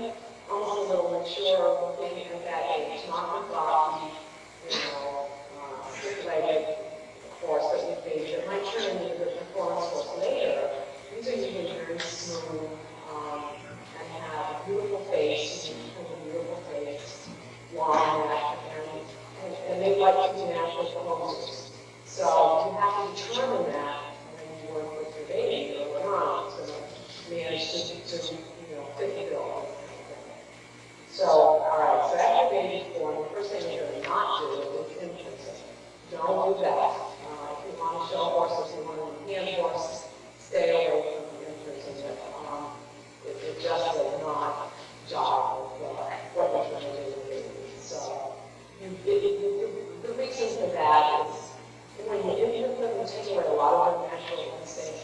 then almost a little mature looking at that age, not the gawky, stiff-legged horse that we feed that might turn into the performance horse later. These are usually very smooth and have a beautiful face, long neck, and they like to be natural poses. So you have to determine that when you work with your baby early on to manage to fit the bill. So, all right, so after baby's born, the first thing you're going to not do is imprinting. Don't do that. If you want to show horses, you want to hand horse, stay away from the imprinting. It just does not jive with what you're trying to do with baby. So, the reason for that is when you imprint them, you take away a lot of their natural instincts,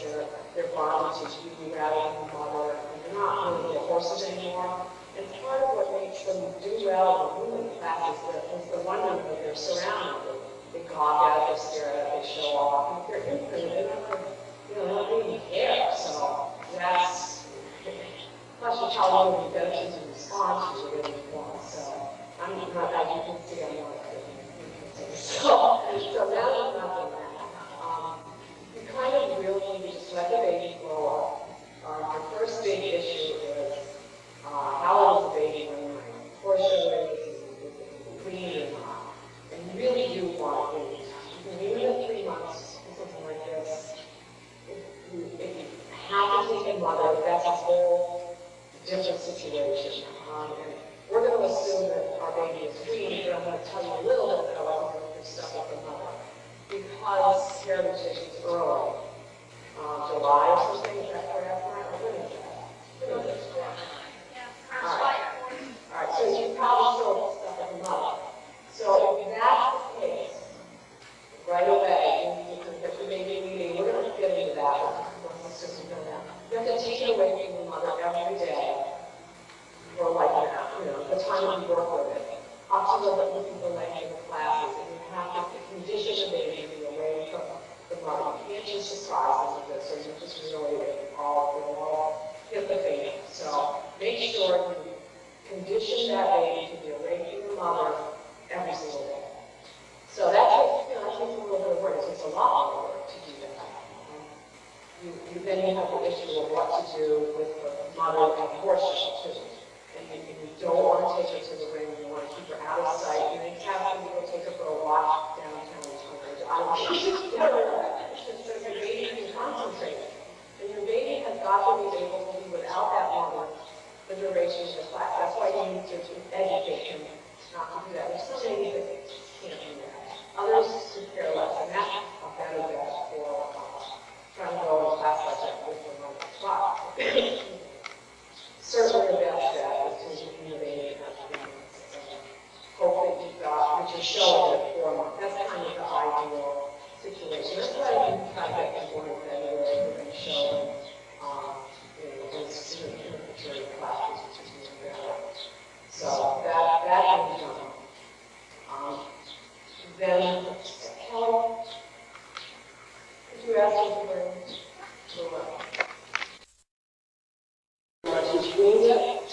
their bond to you rather than the mother, and they're not really the horses anymore. And part of what makes them do well in movement class is the wonder that they're surrounded with. They gawk at, they stare at, they show off. And if they're imprinted, they don't really care. So that's, plus you probably will be better to respond to the way you want. So I'm not, as you can see, I'm not imprinting. So now that I'm not doing that, you kind of really just let the baby grow up. Your first big issue is how old is the baby when you're portion is weaned or not. And you really do want to wean. You can wean at 3 months or something like this. If you have to take a mother, that's a whole different situation. And we're going to assume that our baby is weaned, but I'm going to tell you a little bit about the stuff with the mother. Because heritage is early. July or something, is that correct? When is that? Alright, so you probably still stuff at the mother. So if that's the case, right away, you can get the baby weaning. We're going to get into that once the system goes down. You have to take it away from the mother every day for like the time that you work with it. Up to the length of the classes, and you have to condition the baby to be away from the mother. You can't just surprise them with this, or you just really all hit the baby. So make sure you condition that baby to be away from the mother every single day. So that takes, that takes a little bit of work. It takes a lot more work to do that. Then you have the issue of what to do with the mother and horse show too. And you don't want to take her to the ring. You want to keep her out of sight. You may have to go take her for a walk downtown. I don't know. So your baby can concentrate. And your baby has got to be able to be without that mother the duration of the class. That's why you need to educate him not to do that. There's some babies that can't do that. Others could care less. And that's a better bet for trying to go in class like that with them on the spot. Certainly the best bet is to wean the baby at 3 months. Hope that you've got, which is showing at 4 months. That's kind of the ideal situation. That's why you try to get people in February and show those material classes, which is really better. So that can be done. Then, Kelly, could you ask me she's weaned it,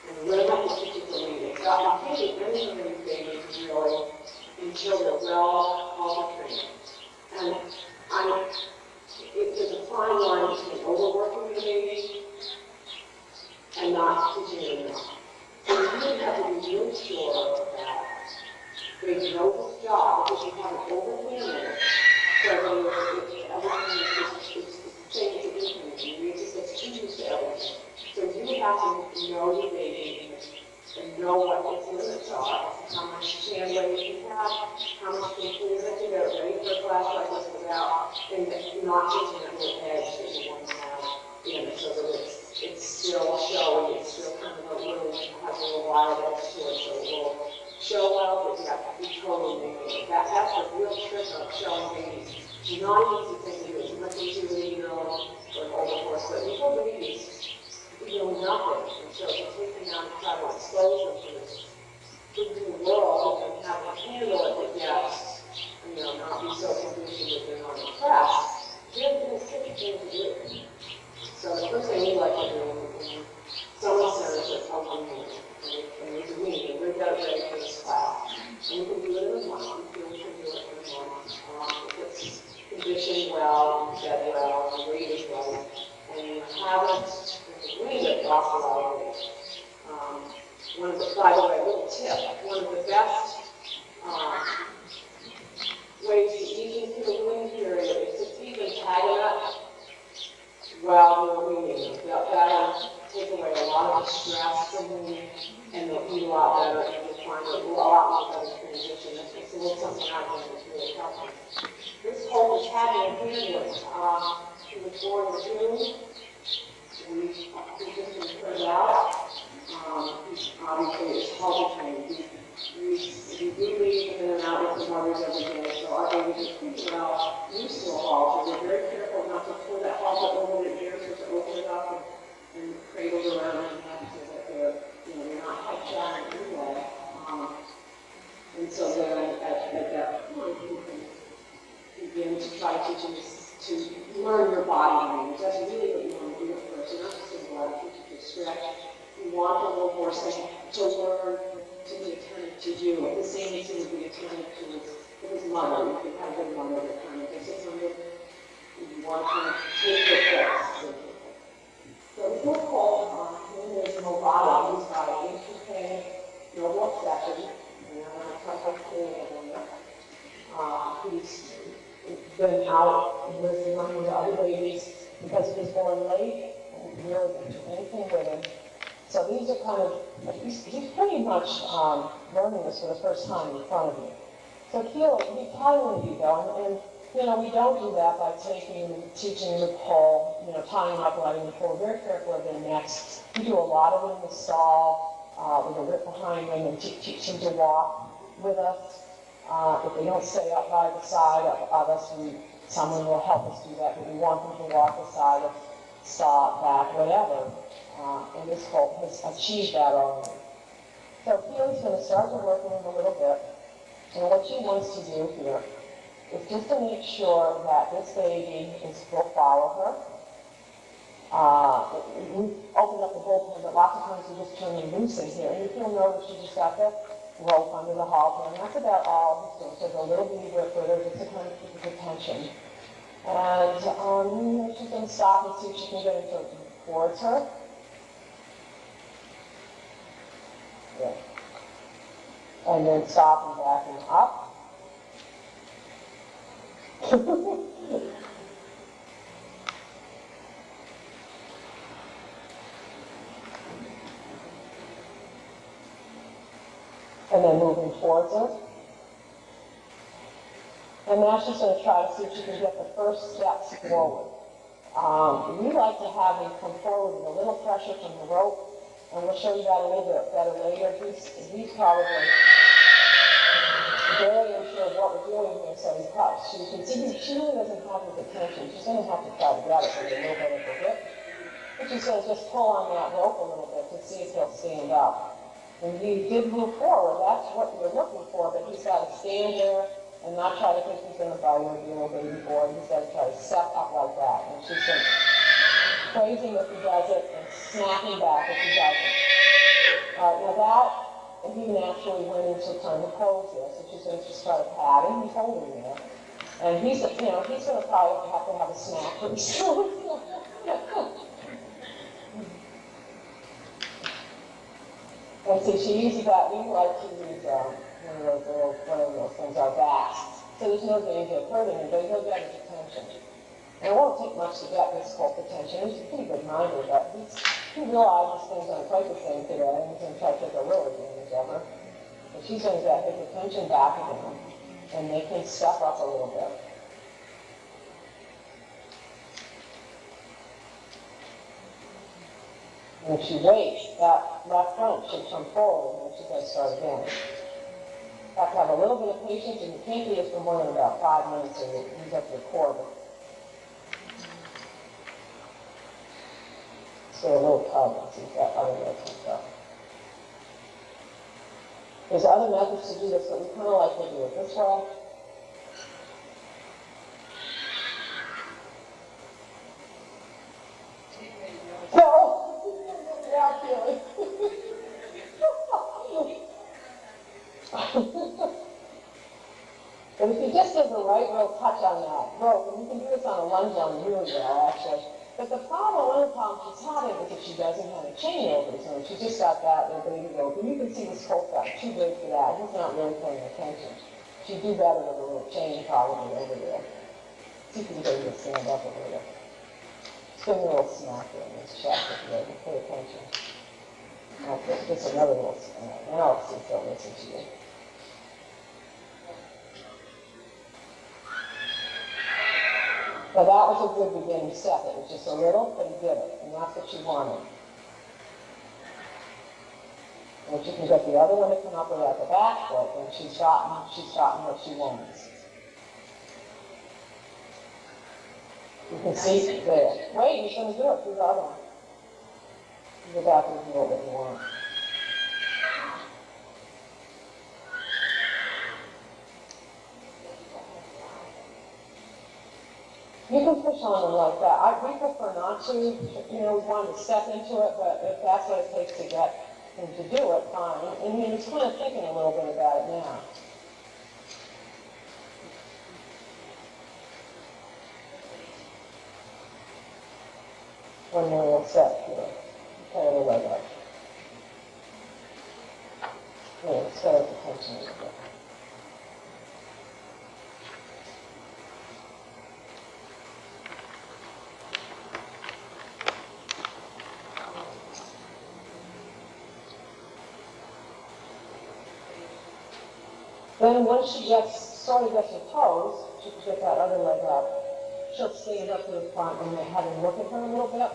and what about the particular weaning? So I think many of these babies really until they're well trained. And there's a fine line between overworking the baby and not teaching them enough. So you really have to be really sure that they know this job because you haven't overwhelmed it. So everything is the same as it is. You just get too used to everything. So you have to know your baby and know what its limits are, how much hand weight you have, how much control that you get ready for a class like this without, and not taking that little edge that you want to have in, so that it's still showing, it's still kind of a little, has a little wild edge to it, so it will show well, but you have to be totally making it. That's the real trick of showing babies. It's not an easy thing to do. It's not easy to leave your own or an older horse, but little babies, nothing. And so to take them out and try to expose them to this big new world and have them handle it with yes, not be so convincing that they're not impressed, they're going to take thing to do. So the first thing we like to do when someone says that, elevate. By the way, a little tip, one of the best ways to ease into the weaning period is to feed them Tagonut while they're weaning. That'll take away a lot of the stress from weaning, and they'll eat a lot better, and you'll find a lot more better transition. It's a little something I think that's really helpful. This whole is having a handling. She was born in June. We just been turned out. Obviously, it's public training. We do leave in and out with the mothers every day, so our babies are pretty well used to a halter. We're very careful not to pull that halter over their ears or to open it up and cradle around their neck so that they're not hijacked anyway. And so then at that point, you can begin to try to teach them to learn your body language. That's really what you want to do at first. You're not just going to go out and teach you to stretch. You want the little horse to learn to be attentive to you. The same as he would be attentive to his mother. If you have a mother that kind of disciplined, you want to take your place. So it's not called when there's no body, he's got an interesting, no obsession, and I'm going to touch on Keely again. He's been out with one of the other babies because he was born late and really didn't do anything with him. So these are kind of, he's pretty much learning this for the first time in front of you. So Keely, how will you go? And we don't do that by teaching them to pull, tying them up, letting them pull. We're very careful of their necks. We do a lot of them in the stall, with a whip behind them, and teach them to walk with us. If they don't stay up by the side of us, someone will help us do that, but we want them to walk the side of stop, back, whatever. And this colt has achieved that already. So Keely's going to start to work with him a little bit. And what she wants to do here is just to make sure that this baby will follow her. We open up the bullpen, but lots of times we just turn them loose in here. And you'll notice she just got the rope under the halter, and that's about all he's doing. So there's a little bitty whip with her just to kind of keep his attention. And she's going to stop and see if she can get him towards her. Yeah. And then stop and back and up. And then moving towards her. And now she's going to try to see if she can get the first steps forward. We like to have him come forward with a little pressure from the rope. And we'll show you that a little bit better later. He's probably very unsure of what we're doing here, so he puffs. So you can see she really doesn't have his attention. She's going to have to try to get it with a little bit of the whip. But she's going to just pull on that rope a little bit to see if he'll stand up. And he did move forward. That's what we're looking for, but he's got to stand there and not try to think he's going to bite her, little baby boy. He's got to try to step up like that. And she's going to praise him if he does it, and snapping back if he doesn't. All right, now that, and he naturally went into kind of pose there, so she's going to just start patting, he's holding there. And he's going to probably have to have a snack pretty soon. And see, she uses that, we like to use one of those things, our backs. So there's no danger of hurting him, but he'll get his attention. And it won't take much to get this colt attention. He's a pretty good minder, but he realizes things aren't quite the same today, and he's going to try to take a real advantage of her. But she's going to get his attention back again, and make him step up a little bit. And if she waits, that left front should come forward, and then she's going to start again. You have to have a little bit of patience, and you can't do this for more than about 5 minutes, or you use up your core. So a little tug, let's see if that other way comes up. There's other methods to do this, but we kind of like to do it this way. So, yeah, Keely. But if you just give the right real touch on that rope, and you can do this on a lunge on really well, actually. But the problem, one of the problems she's having is that she doesn't have a chain over his nose. She's just got that little baby rope. And you can see this whole got too big for that. He's not really paying attention. She'd do better with a little chain probably over there. See if you can get him to stand up a little. Just give him a little smack in his chest if you doesn't pay attention. Okay, just another little smack. Now it's still listen to you. So that was a good beginning step. It was just a little, but he did it, and that's what she wanted. And if you can get the other one to come up with at the back foot, then she's gotten what she wants. You can see there. Wait, he's going to do it. Do the other one. Go back and do what you want. You can push on them like that. We prefer not to, we want to step into it, but if that's what it takes to get him to do it, fine. And he's kind of thinking a little bit about it now. One more little step here. Carry the leg up. Yeah, set up the tension a little bit. Then once she sort of gets her toes, she can get that other leg up. She'll stand up to the front and then have him look at her a little bit.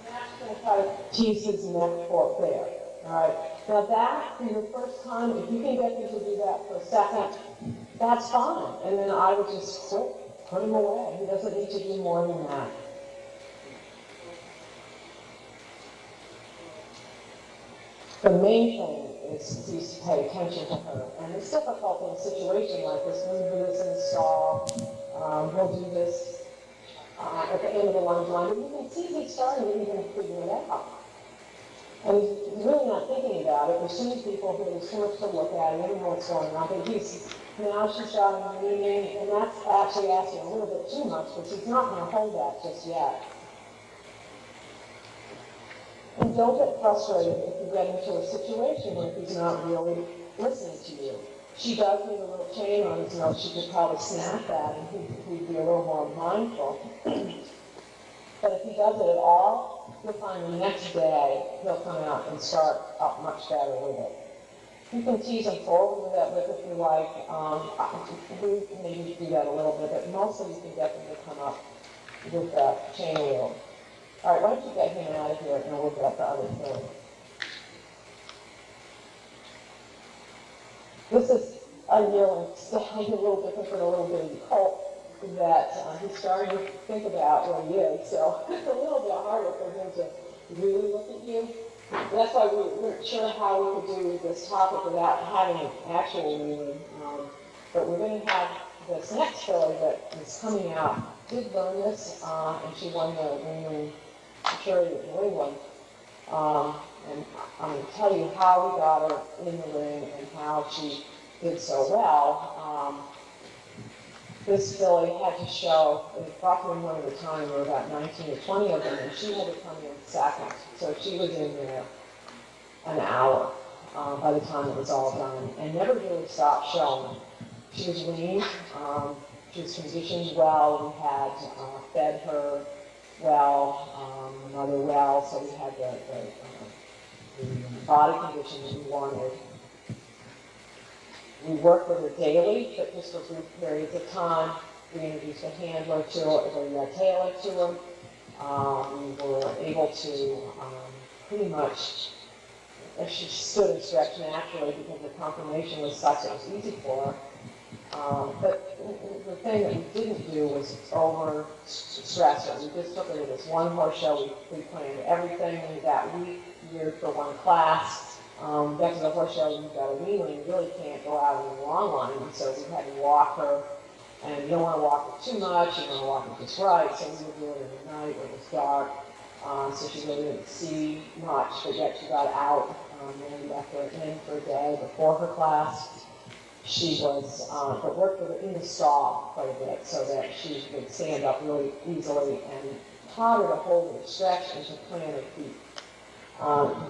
That's going to try to tease his neck fork there. All right. Now that, for your first time, if you can get him to do that for a second, that's fine. And then I would just quit, put him away. He doesn't need to do more than that. The main thing is to pay attention to her. And it's difficult in a situation like this. We'll do this in stall. We'll do this at the end of the lunge line. But you can see he's starting to even figure it out. And he's really not thinking about it. There's so many people who there's so much to look at. He doesn't know what's going on. But now she's starting leaning, and that's actually asking a little bit too much, but she's not going to hold that just yet. And don't get frustrated if you get into a situation where he's not really listening to you. She does need a little chain on his nose. She could probably snap that, and he'd be a little more mindful. But if he does it at all, you'll find the next day he'll come out and start up much better with it. You can tease him forward with that whip if you like. We can maybe do that a little bit, but mostly you can get him to come up with that chain wheel. All right, why don't you get him out of here and we'll get the other thing. This is a yearling, a little different from a little bitty colt that he's starting to think about where he is. So it's a little bit harder for him to really look at you. That's why we weren't sure how we could do this topic without having an actual meeting. But we're going to have this next filly that is coming out. Did learn this, and she won the ring charity of New England. And I'm going to tell you how we got her in the ring and how she did so well. This filly had to show, it brought them one at a time, there were about 19 or 20 of them, and she had to come in second. So she was in there an hour by the time it was all done, and never really stopped showing. She was lean, she was conditioned well, we had fed her well, another well, so we had the body condition that we wanted. We worked with her daily, but just for brief periods of time. We introduced a handler to her, a tailor to her. We were able to pretty much, as she stood and stretched naturally because the conformation was such it was easy for her. But the thing that we didn't do was over stress her. We just took her to this one horse show. We planned everything that week, geared for one class. Back to the horse show, you've got a wheel and you really can't go out in the long line. And so we had to walk her And you don't want to walk it too much, you don't want to walk it just right, so we would do it in the night when it was dark. So she really didn't see much, but yet she got out when we left her in for a day before her class. She was, but worked with her in the stall quite a bit so that she would stand up really easily and taught her to hold her stretch and to plant her feet.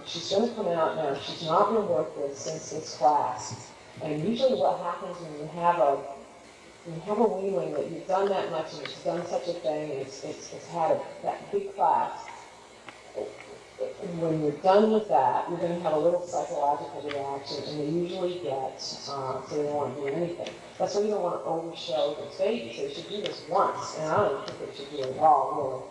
She's going to come out now. She's not been worked with since this class. And usually what happens when you have a weanling that you've done that much and it's done such a thing, and it's had that big class, when you're done with that, you're going to have a little psychological reaction, and they usually get, so they don't want to do anything. That's why you don't want to overshow those babies. They should do this once, and I don't think they should do it at all, really.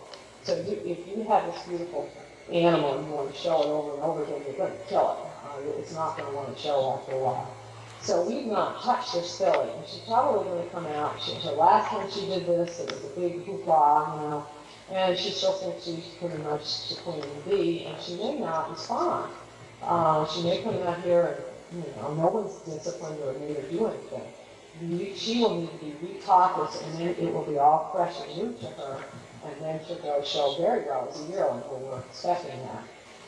So if you have this beautiful animal and you want to show it over and over again, you're going to kill it. It's not going to want to show after a while. So we've not touched this filly, and she's probably going to come out. Her last time she did this, it was a big hoopla, you know. And she still thinks she's pretty much the queen bee, and she may not respond. She may come out here and, you know, no one's disciplined or made her do anything. She will need to be retaught this, and then it will be all fresh and new to her, and then she'll go show very well as a yearling when we're expecting that.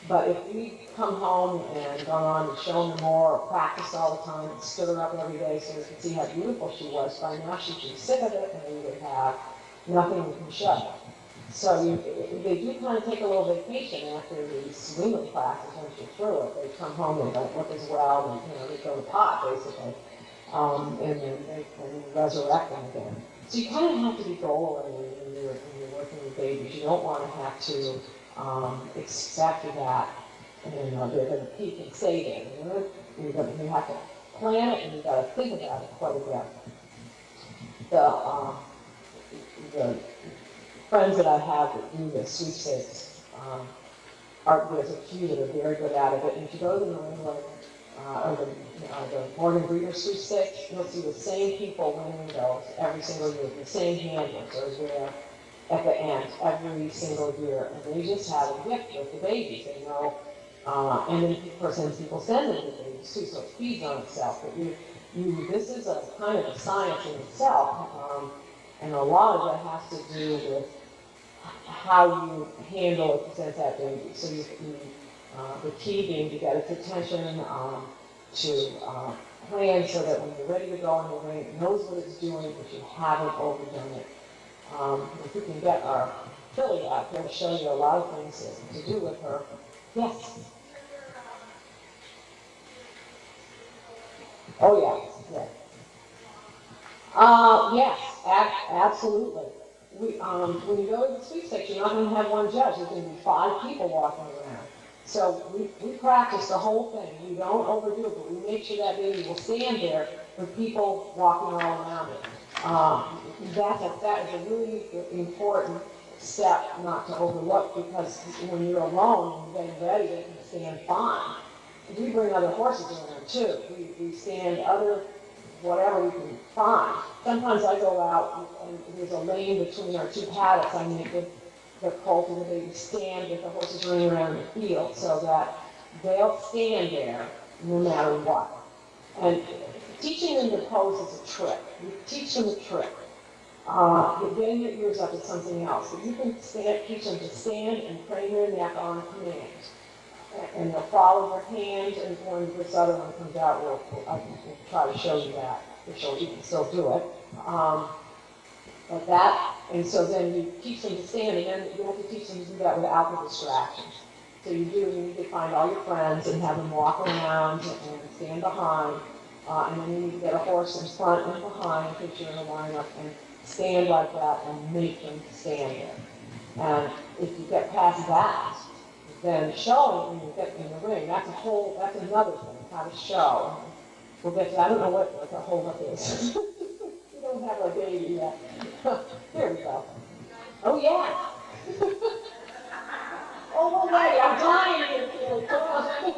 But if we come home and gone on and shown her more, or practiced all the time, and stood her up every day so we could see how beautiful she was, by now she'd be sick of it, and we would have nothing we can show. So they do kind of take a little vacation after these swimming classes once you're through it. They come home and don't look as well, and you know, they go to pot basically, and then they resurrect them again. So you kind of have to be goal-oriented when you're working with babies. You don't want to have to expect that, you know, they're going to peak and stay there. You have to plan it, and you've got to think about it quite a bit. The friends that I have that do the sweepstakes, there's a few that are very good at it. And if you go to the New England or the Morgan Breeder sweepstakes, you'll see the same people winning those every single year. The same handlers are there at the end every single year, and they just have a gift with the babies. They know, and then of course, then people send them the babies too, so it feeds on itself. But this is a kind of a science in itself, and a lot of it has to do with how you handle a placenta baby. So the key being to get its attention, to plan so that when you're ready to go in the ring, it knows what it's doing, but you haven't overdone it. If we can get our filly out here to show you a lot of things to do with her. Yes? Oh, yeah. Yes, absolutely. When you go to the sweepstakes, you're not going to have one judge. There's going to be 5 people walking around. So we practice the whole thing. We don't overdo it, but we make sure that baby will stand there with people walking all around it. That is a really important step not to overlook, because when you're alone and getting ready, they can stand fine. We bring other horses around too. We stand other whatever we can find. Sometimes I go out and there's a lane between our 2 paddocks. I make the colt and the baby stand with the horses running around the field so that they'll stand there no matter what. And teaching them to pose is a trick. You teach them a trick. Getting your ears up is something else. But you can teach them to stand and crane their neck on command. And they'll follow their hand, and when this other one comes out, we'll try to show you that. You can still do it. But that, and so then you teach them to stand, and then you have to teach them to do that without the distractions. So you need to find all your friends and have them walk around and stand behind, and then you need to get a horse in front and behind, in case you're in a lineup, and stand like that and make them stand there. And if you get past that, then showing when you get in the ring, that's another thing, how to show. We'll get to, I don't know what the hold up is. We don't have a baby yet. Here we go. Oh yeah. Oh, Wendy, I'm dying here, Keely. Come on.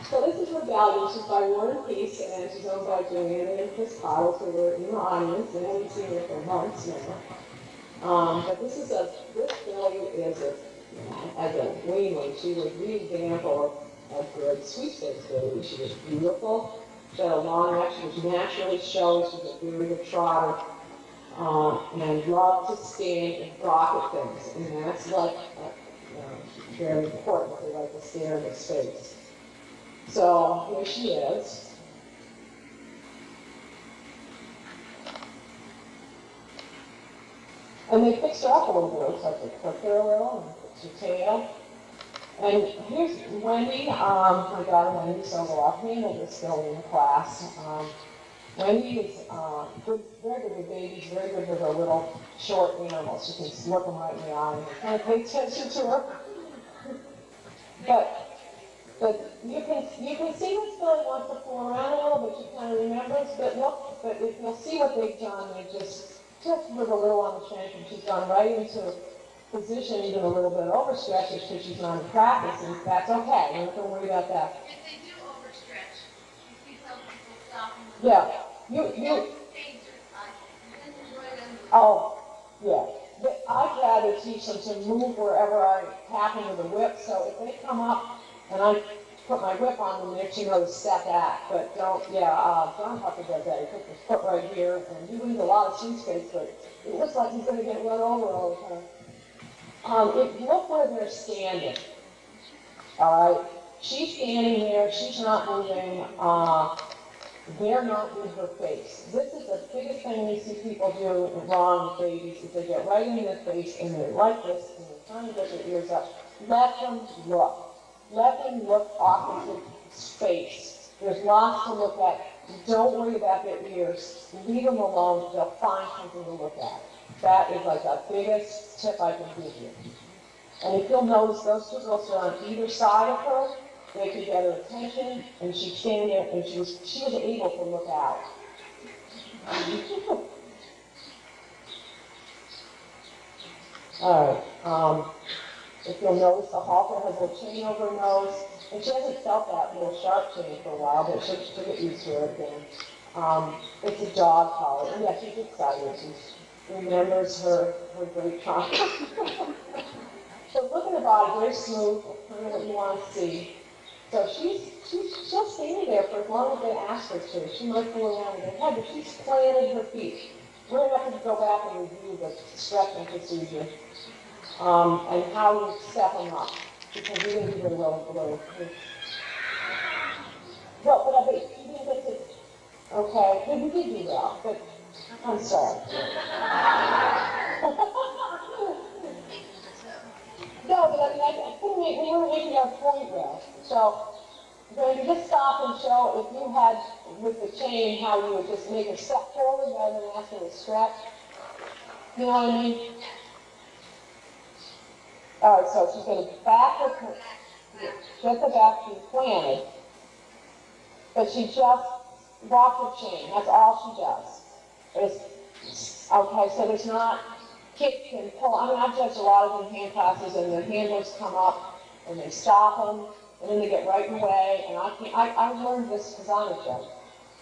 So this is Rebellion. She's by War and Peace, and she's owned by Joanna and Chris Cottle, so we're in the audience. They haven't seen her for months now. But this filly is as a weanling, she was the example of good sweepstakes baby. She was beautiful. that are long neck. She was naturally shown. She was a very good trotter. And loved to stand and gawk at things. And that's like very important. They like to stare in his face. So here she is. And they fixed her up a little bit. It looks like they clipped her a little and fixed her tail. And here's Wendy, my daughter Wendy Sogoloff, handled this still in the class. Wendy is very good with babies, very good with her little short animals. You can look them right in the eye and kind of pay attention to her. But you can see that Billy wants to fool around a little, but she kind of remembers. But look, but if you'll see what they've done, they just with a little on the shank, and she's gone right into position, even a little bit overstretched because she's not in practice, and that's okay. Don't worry about that. If they do overstretch, you see some people stopping. Yeah, you. Oh, yeah. But I'd rather teach them to move wherever I tap them with a whip. So if they come up and I put my whip on them, they actually know to step back. But don't, John Tucker does that. He puts his foot right here, and he leaves a lot of seat space, but it looks like he's going to get run over all the time. Look where they're standing. All right. She's standing there. She's not moving. They're not in her face. This is the biggest thing we see people do wrong with babies, is they get right in their face and they're like this and they're trying to get their ears up. Let them look. Let them look off into space. There's lots to look at. Don't worry about their ears. Leave them alone. They'll find something to look at. That is like the biggest tip I can give you. And if you'll notice, those two girls are on either side of her. They could get her attention, and she'd stand there, and she was able to look out. All right. If you'll notice, the halter has a chain over her nose, and she hasn't felt that little sharp chain for a while, but she'll get used to it again. It's a dog collar, and yeah, she's excited. She remembers her great trunk. So look at the body, very smooth, kind of what you want to see. So she's just standing there for as long as they ask her to. She might go around with her head, but she's planted her feet. We're going to have to go back and review the stretching procedure and how you step them up, because we didn't do very well with below. Well, but I bet you didn't get to, okay, but you did do well, but I'm sorry. No, but I mean, I couldn't make, we weren't making our point well. So, when you just stop and show, if you had, with the chain, how you would just make her step forward rather than ask her to stretch. You know what I mean? All right, so she's going to back her, get the back feet planted, but she just walks her chain. That's all she does. Okay, so there's not kick and pull. I mean, I've judged a lot of them in hand classes, and the handlers come up and they stop them, and then they get right in the way. And I learned this because I'm a judge.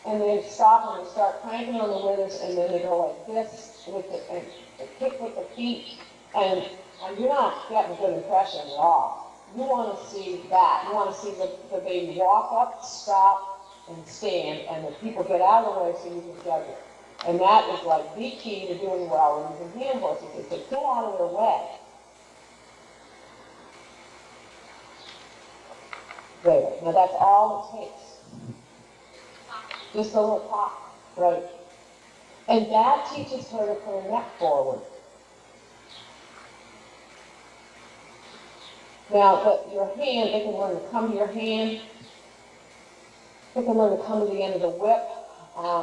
And they stop and they start cranking on the withers, and then they go like this with and they kick with the feet, and you're not getting a good impression at all. You want to see that. You want to see the baby walk up, stop, and stand, and the people get out of the way so you can judge it. And that is like the key to doing well when using hand horses, is to get out of their way. There. Now that's all it takes. Just a little pop, right? And that teaches her to put her neck forward. Now, but your hand, they can learn to come to your hand. They can learn to come to the end of the whip.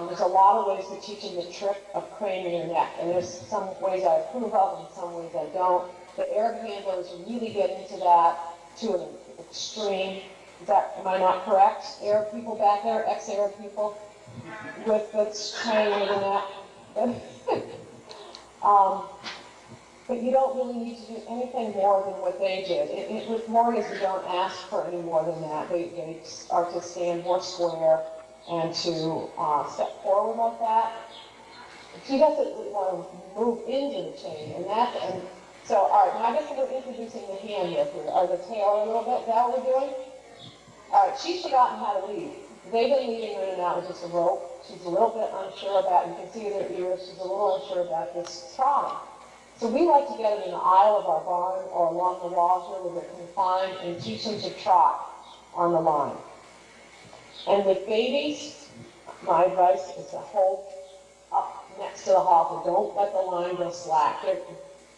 There's a lot of ways to teaching the trick of craning your neck, and there's some ways I approve of and some ways I don't. The Arab handlers really get into that to an extreme. Am I not correct? Arab people back there, ex-Arab people, with the training of the neck. But you don't really need to do anything more than what they did. With Morgans, you don't ask for any more than that. They are to stand more square and to step forward like that. She doesn't want to move into the chain, and so, all right, now I guess we're introducing the hand here, or the tail a little bit. Is that what we're doing? All right, she's forgotten how to lead. They've been leading her in and out with just a rope. She's a little bit unsure about, you can see in her ears, she's a little unsure about this trotting. So we like to get them in the aisle of our barn or along the wall here where they're confined and teach them to trot on the line. And with babies, my advice is to hold up next to the halter. Don't let the line go slack.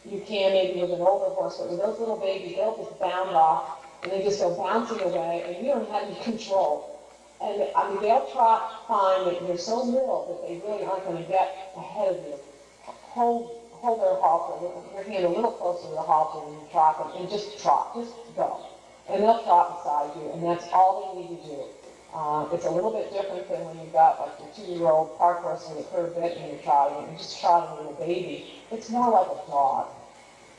You can maybe with an older horse, but with those little babies, they'll just bound off and they just go bouncing away and you don't have any control. And I mean, they'll trot fine, but they're so little that they really aren't going to get ahead of you. Hold their halter, your hand a little closer to the halter when you trot them, and just trot, just go. And they'll trot beside you, and that's all they need to do. It's a little bit different than when you've got like your 2-year-old park horse with a curved bit and you're trotting, and just trotting with a baby. It's more like a dog.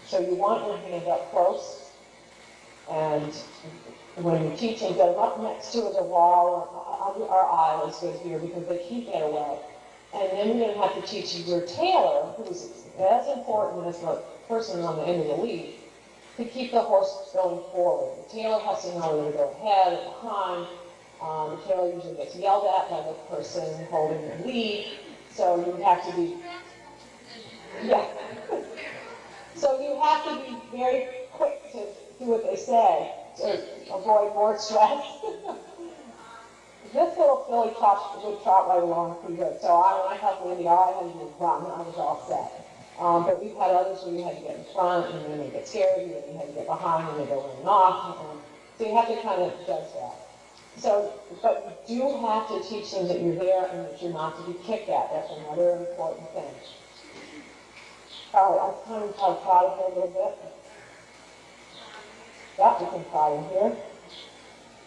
So you want your hand up close, and when you teach them, get them up next to the wall or our aisle is good here because they can't get away. And then you're going to have to teach your tailor, who's as important as the person on the end of the lead, to keep the horse going forward. The tailor has to know whether to go ahead or behind. The tailor usually gets yelled at by the person holding the lead, so you have to be, yeah. So you have to be very quick to do what they say to avoid more stress. This little filly would trot right along pretty good. So when I helped Wendy, I had to run. I was all set. But we've had others where you had to get in front, and then they get scared, and then you had to get behind, and they go running off. So you have to kind of judge that. So, but you do have to teach them that you're there and that you're not to be kicked at. That's another important thing. All right, I've kind of trotted for a little bit. Yeah, we can trot in here.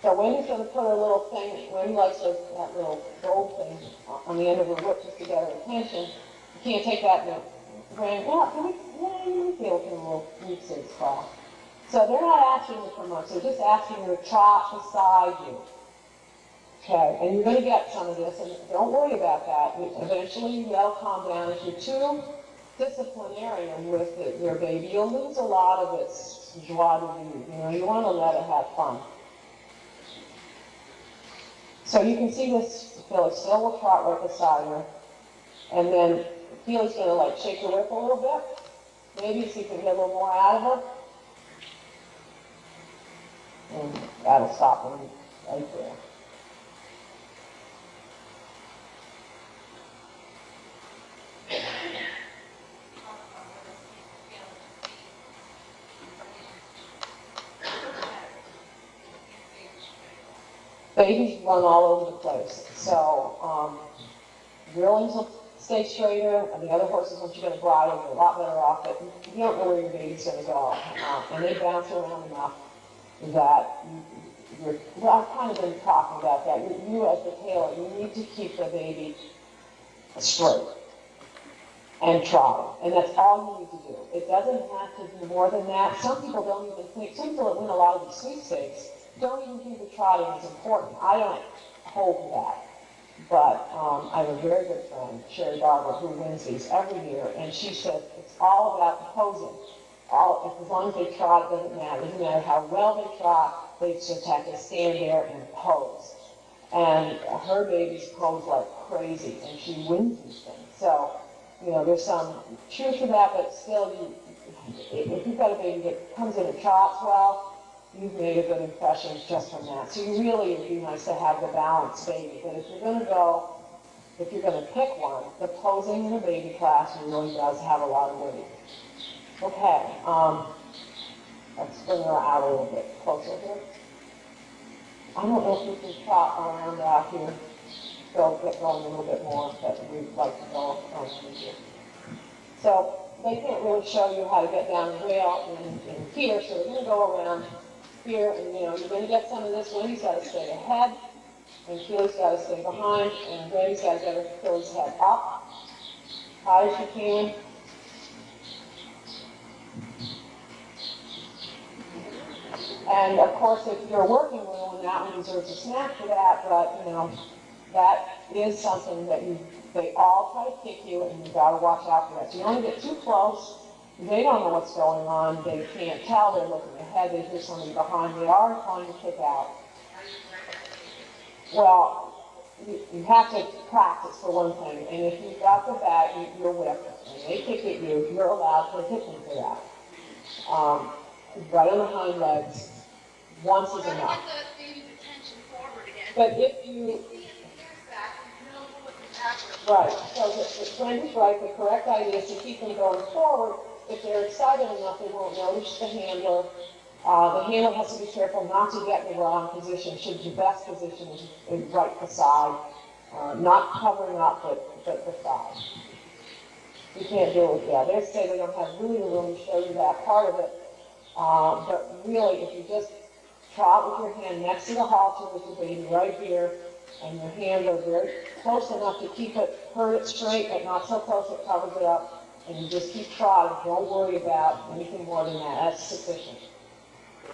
So Wendy's going to put a little thing, Wendy likes that little gold thing on the end of her whip just to get her attention. You can't take that and ring, you feel a little nuisance call. So they're not asking you for much, they're just asking you to trot beside you. Okay, and you're going to get some of this, and don't worry about that. Eventually they'll calm down. If you're too disciplinarian with your baby, you'll lose a lot of its joie de vivre. You want to let it have fun. So you can see this filly still will trot right beside her. And then Keely's going to like shake the whip a little bit. Maybe so you can get a little more out of her. And that'll stop her right there. Babies run all over the place. So yearlings will stay straighter, and the other horses, once you get a bridle, you're a lot better off, but you don't know where your baby's going to go. And they bounce around enough that I've kind of been talking about that. You as the tailor, you need to keep the baby straight and trot. And that's all you need to do. It doesn't have to be more than that. Some people don't even think, some people that win a lot of these sweepstakes don't even think the trotting is important. I don't hold that. But I have a very good friend, Sherry Barber, who wins these every year, and she says it's all about posing. As long as they trot, it doesn't matter. It doesn't matter how well they trot, they just have to stand there and pose. And her babies pose like crazy, and she wins these things. So, there's some truth to that, but still, if you've got a baby that comes in and trots well, you've made a good impression just from that. So you really, it'd be nice to have the balanced baby. But if you're going to pick one, the posing in a baby class really does have a lot of weight. Okay, let's bring her out a little bit closer here. I don't know if we can trot around out here. Go get going a little bit more, but we'd like to go around here. So they can't really show you how to get down the rail in here, so we're going to go around here, and you're going to get some of this. Wendy's got to stay ahead, and Keely's got to stay behind, and Wendy's got to get her Keely's head up, high as you can. And of course, if you're working with one, that one deserves a snack for that, but that is something that they all try to kick you, and you've got to watch out for that. So you don't get too close. They don't know what's going on. They can't tell. They're looking ahead. They hear somebody behind. They are trying to kick out. Well, you have to practice for one thing, and if you've got the bat, you're with them, and they kick at you, you're allowed to hit them for that. Right on the hind legs, once is Try to enough. get the baby's attention forward again. But if you, See if the hair's back, you know looking backward. right, so Wendy's right, the correct idea is to keep them going forward. If they're excited enough, they won't notice the handler. The handler has to be careful not to get in the wrong position. The best position is right beside, not covering up, but beside. You can't do it, yeah. They say they don't have really the room to show you that part of it. But really, if you just trot with your hand next to the halter with the baby right here, and your hand are very close enough to keep it, hurt it straight, but not so close it covers it up, and you just keep trotting. Don't worry about anything more than that. That's sufficient.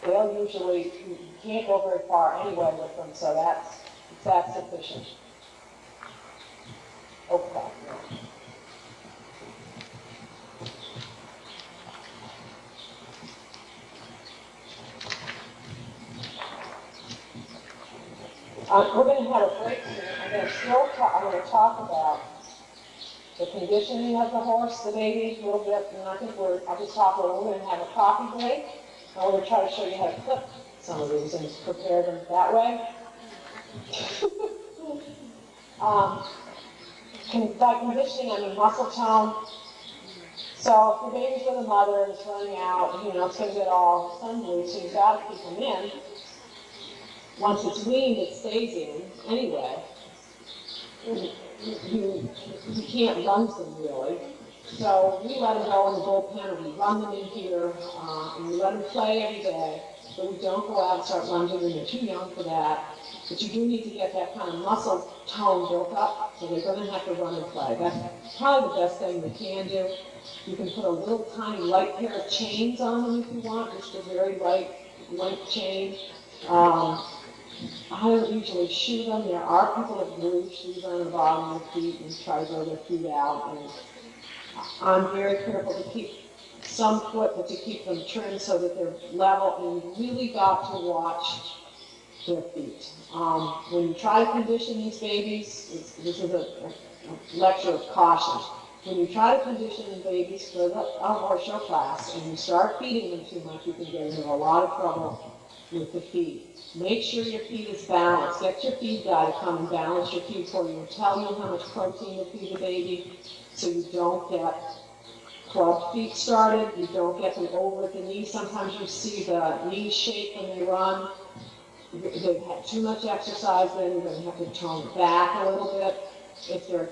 They'll usually, you can't go very far anyway with them, so that's sufficient. Okay. We're going to have a break soon. I'm going to talk about the conditioning of the horse, the baby, a little bit, and I'll just talk a little. We're going to have a coffee break, and we're going to try to show you how to clip some of these and prepare them that way. By conditioning, I mean muscle tone. So if the baby's with a mother and it's running out, it's going to get all sunblood, so you've got to keep them in. Once it's weaned, it stays in anyway. You can't lunge them really. So we let them go in the bullpen, or we run them in here, and we let them play every day. But we don't go out and start lunging them. They're too young for that. But you do need to get that kind of muscle tone built up, so they're going to have to run and play. That's probably the best thing you can do. You can put a little tiny light pair of chains on them if you want, just a very light chain. I don't usually shoe them. There are people that glue shoes on the bottom of their feet and try to grow their feet out. And I'm very careful to keep some foot, but to keep them trimmed so that they're level. And you really got to watch their feet. When you try to condition these babies, this is a lecture of caution. When you try to condition the babies for the horse show class and you start feeding them too much, you can get into a lot of trouble with the feed. Make sure your feed is balanced. Get your feed guy to come and balance your feed for you and tell you how much protein to feed the baby so you don't get club feet started. You don't get them over at the knee. Sometimes you see the knees shake when they run. They've had too much exercise, then you're going to have to tone it back a little bit. If their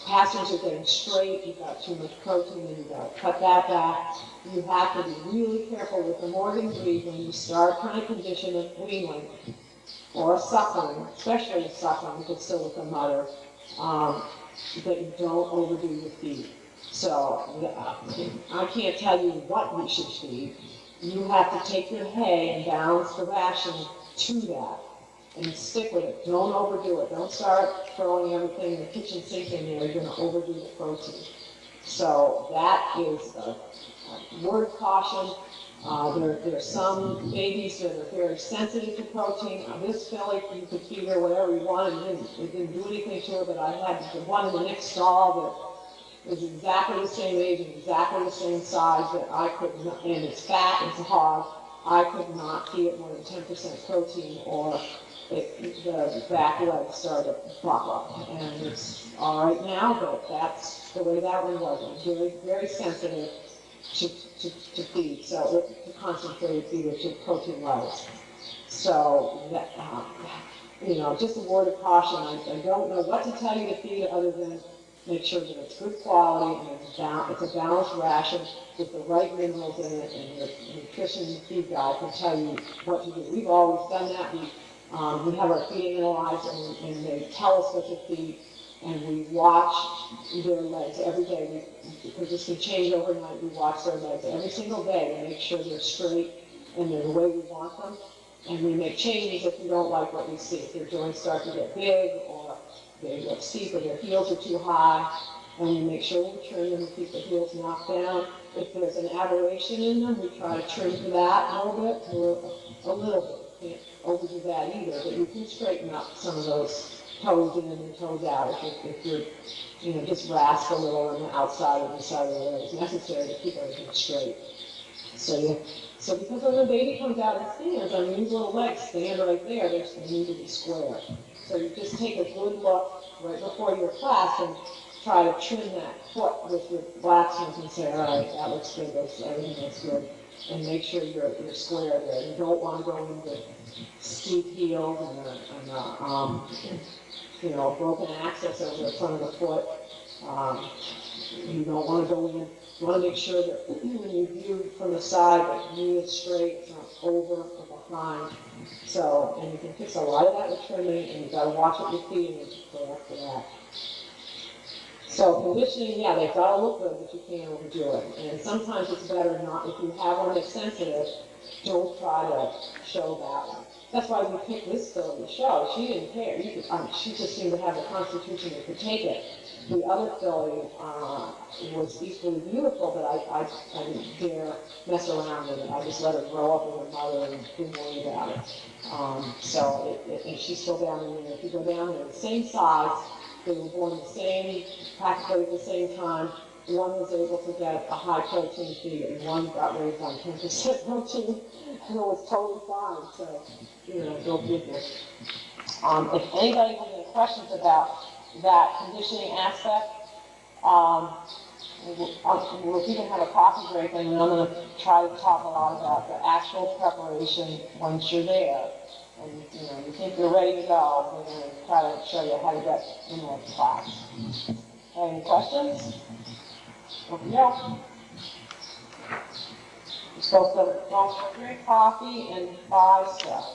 pasterns are getting straight, you've got too much protein, then you've got to cut that back. You have to be really careful with the Morgan breed when you start trying to condition a weanling or a suckling, especially a suckling if it's still with the mother, that you don't overdo your feed. So I can't tell you what you should feed. You have to take your hay and balance the ration to that. And stick with it. Don't overdo it. Don't start throwing everything in the kitchen sink in there. You're going to overdo the protein. So that is a word of caution. There are some babies that are very sensitive to protein. This filly, you could feed her whatever you wanted. It didn't do anything to her, but I had the one in the next stall that was exactly the same age and exactly the same size that I could not, and it's fat, it's a hog. I could not feed it more than 10% protein or the back legs started to buckle, and it's all right now, but that's the way that one was. It was very, very sensitive to feed, so to concentrated feed or to protein levels. So that, just a word of caution. I don't know what to tell you to feed other than make sure that it's good quality and it's a balanced ration with the right minerals in it, and your nutrition feed guide can tell you what to do. We've always done that. We have our feeding analyzed, and they tell us what to feed, and we watch their legs every day. Because this can change overnight. We watch their legs every single day to make sure they're straight and they're the way we want them. And we make changes if we don't like what we see. If their joints start to get big, or they get steep, or their heels are too high, and we make sure we trim them and keep the heels knocked down. If there's an aberration in them, we try to trim to that a little bit. can't overdo that either, but you can straighten up some of those toes in and toes out if you're, just rasp a little on the outside or the side of the leg. It's necessary to keep everything straight. So because when the baby comes out and stands, I mean, these little legs stand right there, they need to be square. So you just take a good look right before your class and try to trim that foot with your blacksmith and say, all right, that looks good, everything looks good. And make sure you're square there. You don't want to go into steep heels and broken access over the front of the foot. You don't want to go in. You want to make sure that when you view from the side, that knee is straight, it's not over or behind. So, and you can fix a lot of that with trimming, and you've got to watch what you're feeding and correct for that. So conditioning, yeah, they've got to look good, but you can't overdo it. And sometimes it's better not, if you have one that's sensitive, don't try to show that one. That's why we picked this filly to show. She didn't care. She just seemed to have the constitution that could take it. The other filly was equally beautiful, but I didn't dare mess around with it. I just let her grow up with her mother and didn't worry about it. And she's still down in there. If you go down there, the same size, they were born practically at the same time. One was able to get a high protein feed, and one got raised on 10% protein, and it was totally fine. So, go figure. If anybody has any questions about that conditioning aspect, we'll even have a coffee break, and I'm going to try to talk a lot about the actual preparation once you're there. And you think you're ready to go, we're going to try to show you how to get in the class. Any questions? No. You're supposed to go drink coffee and buy stuff.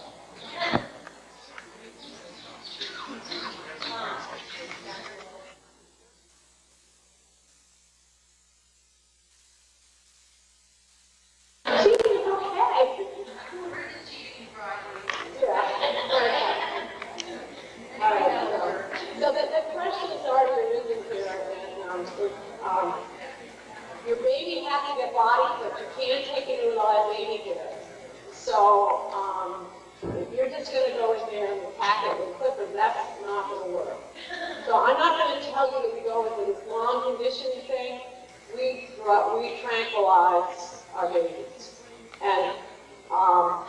Your baby has to get body clipped. You can't take it in without a baby care. So if you're just going to go in there and pack it with clippers, that's not going to work. So I'm not going to tell you that we go into this long conditioning thing. We tranquilize our babies. And I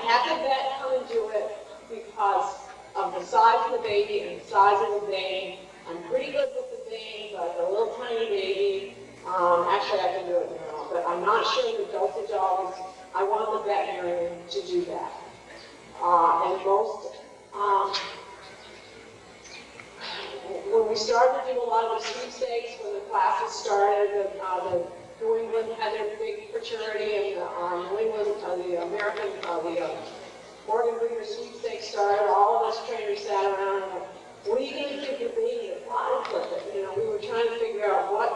had the vet come and do it because of the size of the baby and the size of the vein. I'm pretty good with the vein, but a little tiny baby, actually I can do it now, but I'm not sure the dosage always. I want the veterinarian to do that. And most, when we started to do a lot of the sweepstakes, when the classes started, the New England had their big fraternity, and the New England, the American, the Oregon Breeder sweepstakes started. All of us trainers sat around and went, what are you going to give your baby a body clip? We were trying to figure out what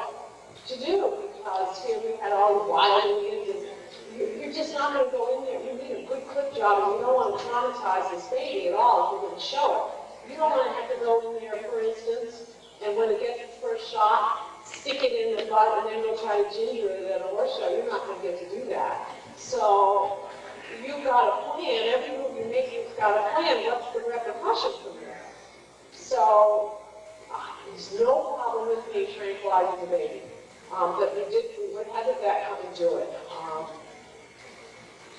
to do, because here we had all the wild Indians, and you're just not going to go in there. You need a good clip job, and you don't want to traumatize this baby at all if you're going to show it. You don't want to have to go in there, for instance, and when it gets its first shot, stick it in the butt, and then go try to ginger it at a horse show. You're not going to get to do that. So you've got a plan. Every move you make, you've got a plan. What's the repercussion from there? So there's no problem with me tranquilizing the baby. But we would have the vet come and do it.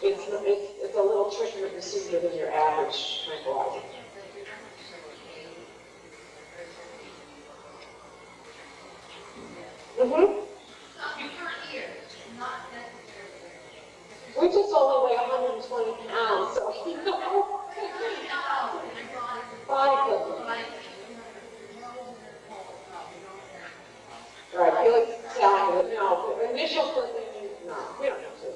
It's a little trickier procedure than your average tranquilizer. We just only weigh 120 pounds, so body clipping. Right, Keely's telling you that no, initial clipping, no, we don't have to.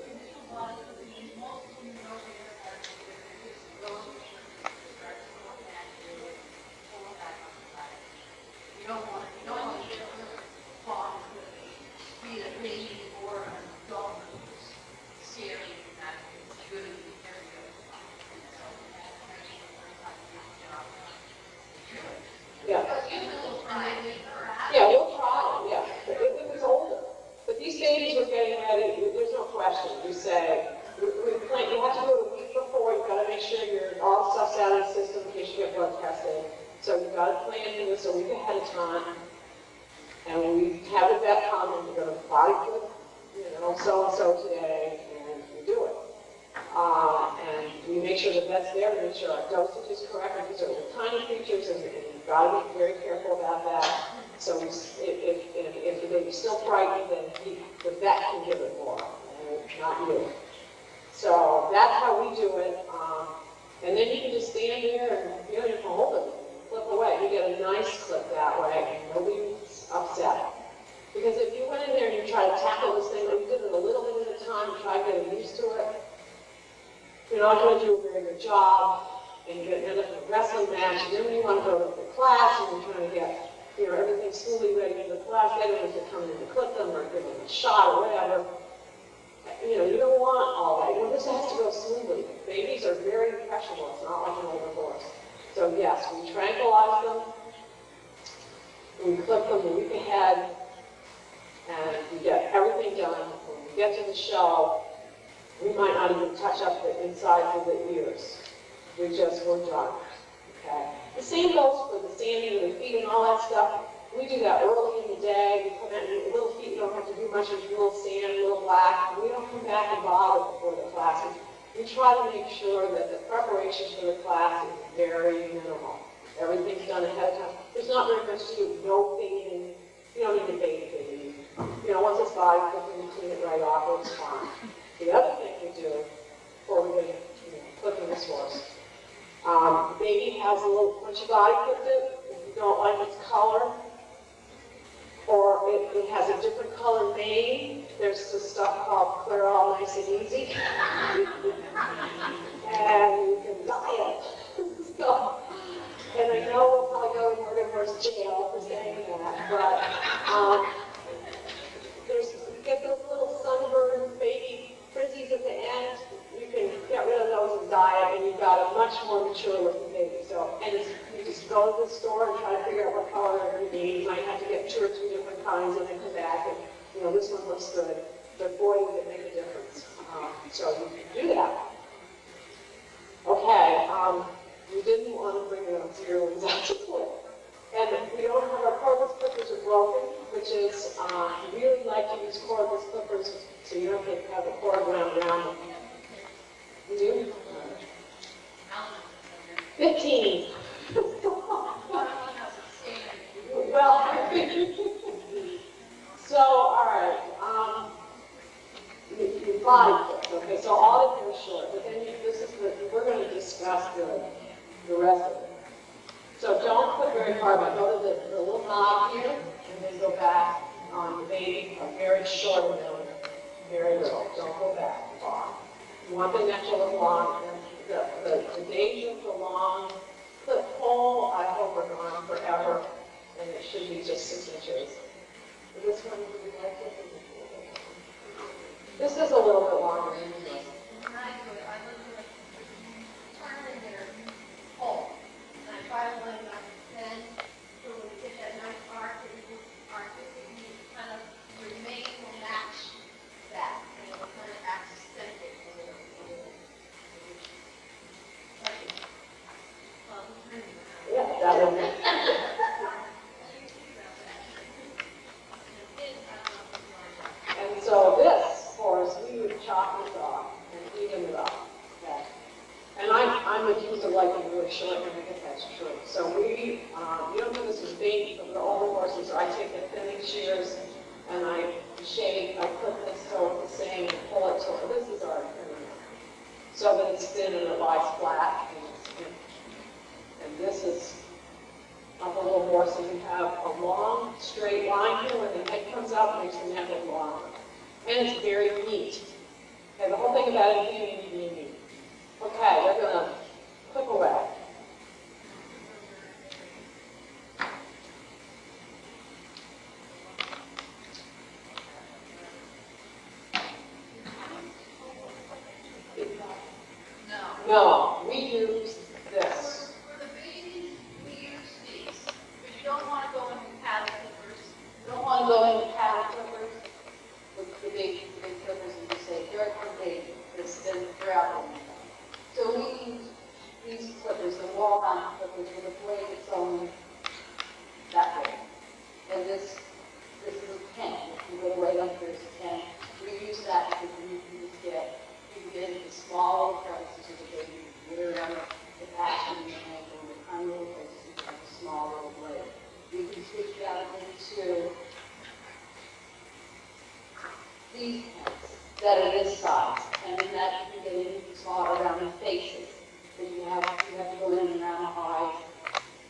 tested. So you've got to plan for this a week ahead of time. And we have a vet come and we're going to body clip, so-and-so today, and we do it. And we make sure the vet's there to make sure our dosage is correct. These are tiny creatures, and you've got to be very careful about that. So if the baby's still frightened, then the vet can give it more, not you. So that's how we do it. And then you can just stand there and you don't even hold it, flip away. You get a nice clip that way, and nobody's upset. Because if you went in there and you try to tackle this thing, or you did it a little bit at a time, and try getting used to it, you're not going to do a very good job, and you end up in a wrestling match, and then when you want to go to the class, and you're trying to get everything smoothly ready for the class, get them if they're coming in to clip them, or give them a shot, or whatever. You don't want all that. This has to go smoothly. Babies are very impressionable. It's not like an older horse. So yes, we tranquilize them, we clip them a week ahead, and we get everything done. When we get to the show, we might not even touch up the insides of the ears. We're done. Okay. The same goes for the sanding of the feet and all that stuff. We do that early in the day. We come out and little feet, you don't have to do much. There's a little sand, a little black. We don't come back and bother before the classes. We try to make sure that the preparation for the class is very minimal. Everything's done ahead of time. There's not very much to do. No bathing. You don't need to bathe baby. Once it's body clipping, you clean it right off, it's fine. The other thing we do before we get clipping this horse, the baby has a little, once you body clipped it, if you don't like its color, or it has a different color mane, there's this stuff called Clear All Nice and Easy, and you can dye it. So, and I know we'll probably go to Morgan Horse jail for saying that, but you get those little sunburned baby frizzies at the end, you can get rid of those and dye it, and you've got a much more mature looking baby. So, and you just go to the store and try to figure out what color they're going to be. You might have to get 2 or 3 different kinds and then come back and, this one looks good. But boy, would it make a difference. So you can do that. Okay, we didn't want to bring it up to your ones out to clip. And we don't have our cordless clippers are broken, which is, we really like to use cordless clippers so you don't have to have a cord wound around them. You do? 15. Well, so, all right, your body clips, okay, so all of them are short, but then we're going to discuss the rest of it. So don't put very far back, go to the little knob here, and then go back on the baby, a very short amount, very little, don't go back far. You want the neck to look long, and the danger of the long clip pole, I hope are gone forever, and it should be just 6 inches. This one, would you like it? This is a little bit longer than this. When I do it, I look at it, turn in there, pull, and I try to line it up, then, so when you get that nice arc, you kind of remain will match that, and it'll kind of accent it a little bit. Yeah, that would be. And so this horse, we would chop this off and even it up. Okay. And I'm accused of liking really short, and I think that's true. So you don't do this with baby, but the older horses, I take the thinning shears and I shave, I clip this so it's the same and pull it till this is our thinning. So that it's thin and it lies flat. And this is up a little more, so you have a long, straight line here where the head comes up and makes the neck look longer. And it's very neat. Okay, the whole thing about it is being neat. Okay, we're going to clip away. No, we use this. For the babies, we use these, but you don't want to go into paddle clippers. You don't want to go into paddle clippers with the big clippers and just say, here it comes baby, this then grab them. So we use these clippers, the wall mount clippers with a blade that's only that way. And this is a pen. If you go right up, there's a pen. We use that because you can get into small crevices with a baby, where the passion and the tiny little places, you can have a small little blade. You can switch that into these pens that are this size, and then that you can get into smaller around the faces. So you have to go in and around the eyes.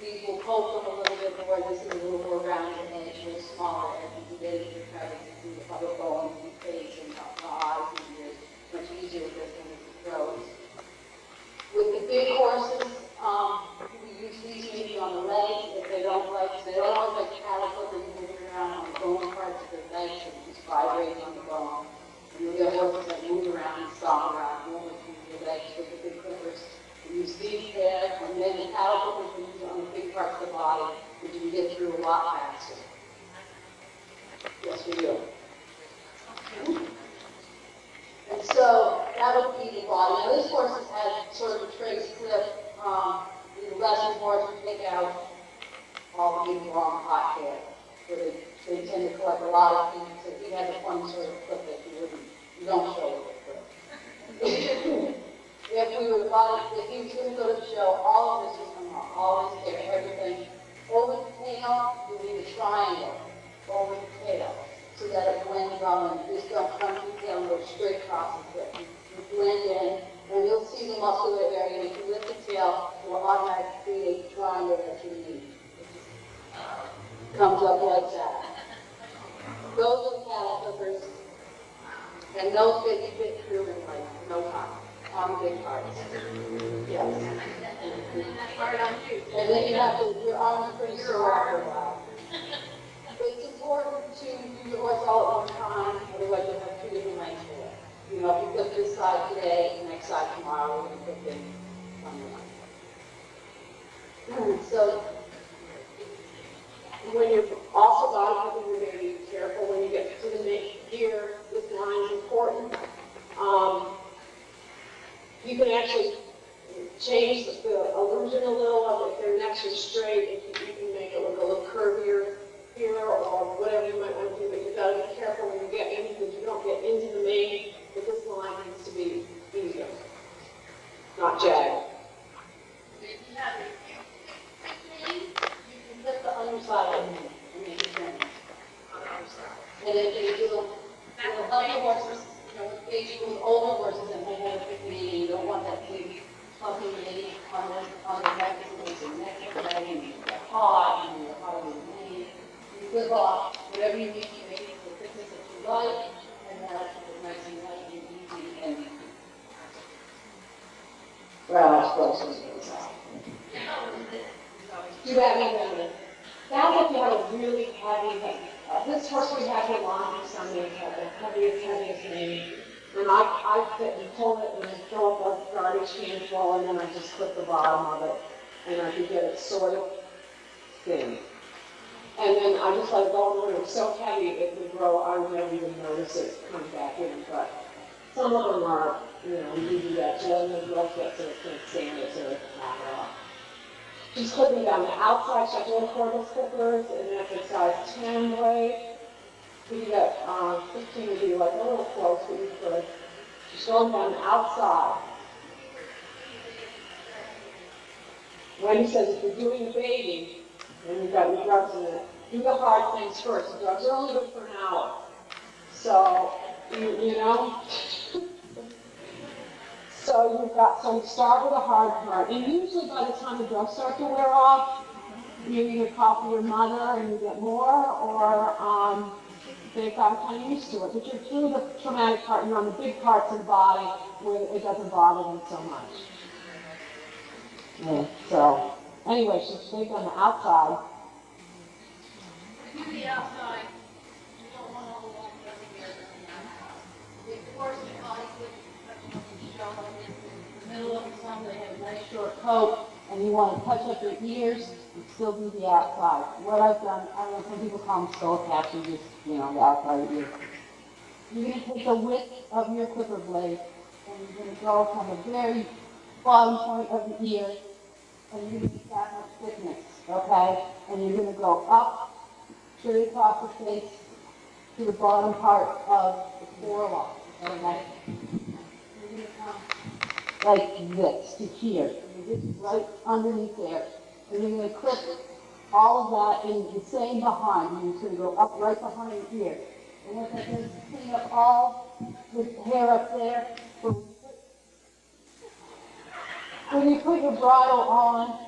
These will poke them a little bit more. This is a little more rounded edge, a little smaller edge. You can get into the crevices and the public bone and the face and the eyes and ears. Much easier with this than with the throats. With the big horses, we use these maybe on the legs if they don't like cattle clippers moving around on the bone parts of their legs and just vibrating on the bone. And you'll get horses that move around and stomp around, move your legs with the big clippers. We use these there, and then the cattle clippers we use on the big parts of the body, which you can get through a lot faster. Yes, we do. And so that'll be the body. Now this horse has had sort of a trace clip. The lesson horse we take out all the big long hot hair. So they tend to collect a lot of things. So he has a funny sort of clip that you don't show with the clip. If he was going to go to the show, all of this would come off. All his hair, everything. Over the tail, you leave a triangle over the tail, so that it blends on and just don't come to the tail and go straight across the clip. You blend in, and you'll see the muscular area, and if you lift the tail, it will automatically create a triangle that you need. It just comes up like that. Those are the cattle clippers, and those fit through in like no time. On the big parts. Yes. And then you have your arms are pretty sore after a while. But it's important to do your horse all at one time, otherwise you'll have two different lengths for it. You know, if you clip this side today, the next side tomorrow, we're going to clip in on the line. So, When you're also body clipping, you're going to be careful when you get to the neck here. This line is important. You can actually change the illusion a little of if their necks are straight, if you can make it look a little curvier here or whatever you might want to do, but you've got to be careful when you get in because you don't get into the mane, but this line needs to be even, not jagged. If you have a thick you can lift the underside of the knee and make it bend. And if it'll help the horses, you know, with older horses and they have a big knee, you don't want that big puffy knee on the neck, because the neck is dragging, you get hot, and you're hot on the knee. You clip off whatever you need to make it the thickness that you like, and that'll keep it nice and light and easy and well, it's close to the inside. Do that again. That's if you have a really heavy, this horse we had here long Sunday had the heaviest name. And I fit and pull it and then fill up a garbage can full and then I just clip the bottom of it. And I could get it sort of thin. And then I just let it go, and when it was so heavy it would grow, I would never even notice it coming back in. But some of them are, you know, you do that, so then the growth gets so it can't stand it, so it knock it off. She's clipping down the outside, she's doing cordless clippers, and that's a size 10 blade. We got 15 would be like a little close, but you could. She's going down the outside. Wendy says if you're doing a baby, and you've got your drugs in it, do the hard things first. The drugs are only good for an hour. So, you know? So you start with the hard part, and usually by the time the drugs start to wear off, you either call for your mother and you get more, or they've got kind of used to it. But you're through the traumatic part, and you're on the big parts of the body where it doesn't bother them so much. Yeah, so, anyway, she's big on the outside. To the outside, you don't want all the long feathers here. If the horse is body show In the middle of the summer, they have a nice short coat, and you want to touch up your ears, you still do the outside. What I've done, I don't know, some people call them skull caps, you just, you know, the outside of your. You're going to take the width of your clipper blade, and you're going to go from a very bottom point of the ear, and you're gonna make that much thickness, okay? And you're gonna go up, straight across the face to the bottom part of the forelock, okay? You're gonna come like this to here, and this is right underneath there. And you're gonna clip all of that in the same behind, and it's gonna go up right behind the ear. And what that does is clean up all the hair up there. When you put your bridle on,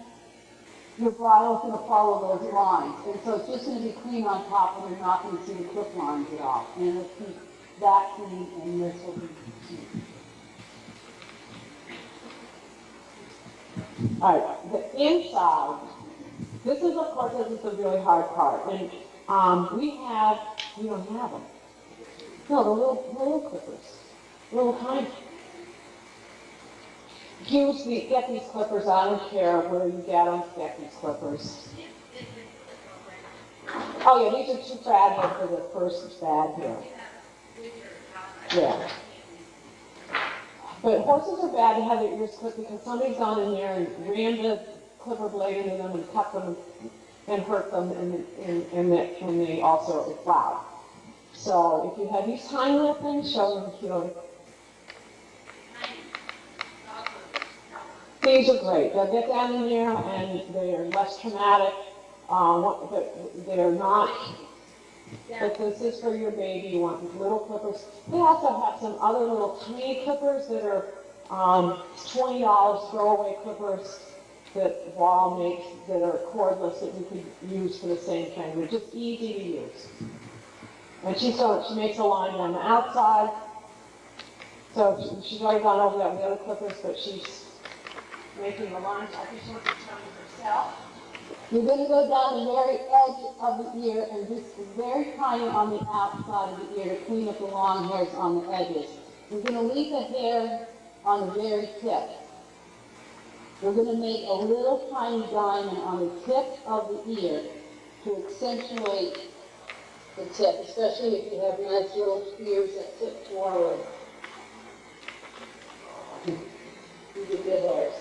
your bridle is going to follow those lines. And so it's just going to be clean on top, and you're not going to see the clip lines at all. And it'll keep that clean, and this will be clean. All right, the inside. This is, of course, this is the really hard part. And we don't have them. No, the little clippers. Little tiny. Get these clippers. I don't care where you get them. Get these clippers. Oh yeah, these are too bad for the first bad here. Yeah. But horses are bad to have their ears clipped because somebody's gone in there and ran the clipper blade into them and cut them and hurt them, and they also it's loud. So if you have these tiny little things, show them Keely. These are great. They'll get down in there and they're less traumatic. But they're not. But this is for your baby. You want little clippers. They also have some other little tiny clippers that are $20 throwaway clippers that Wall makes that are cordless that you could use for the same thing. They're just easy to use. And she makes a line on the outside. So she's already gone over that with the other clippers, but she's making the lines. I think she wants to tell me herself. You're going to go down the very edge of the ear and just very tiny on the outside of the ear to clean up the long hairs on the edges. You're going to leave the hair on the very tip. We're going to make a little tiny diamond on the tip of the ear to accentuate the tip, especially if you have nice little ears that tip forward. These are good hairs.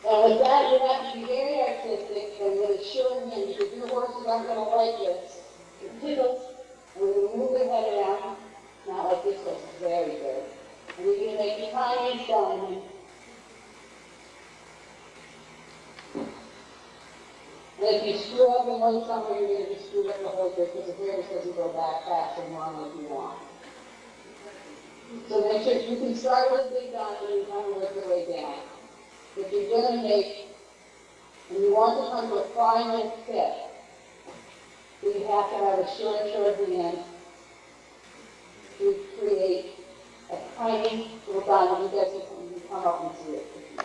And with that, you have to be very artistic and with a sure wind, because your horses aren't going to like this. It tickles, and we're going to move their head around, not like this horse is very good. And we're going to make a tiny diamond. And if you screw up in one somewhere, you're going to be screwed up the whole year, because the hair doesn't go back fast and long as you want. So make sure you can start with a big diamond and kind of work your way down. If you're going to make, and you want to come to a final tip, so you have to have a short at the end to create a tiny little diamond. You guys can come up and see it if you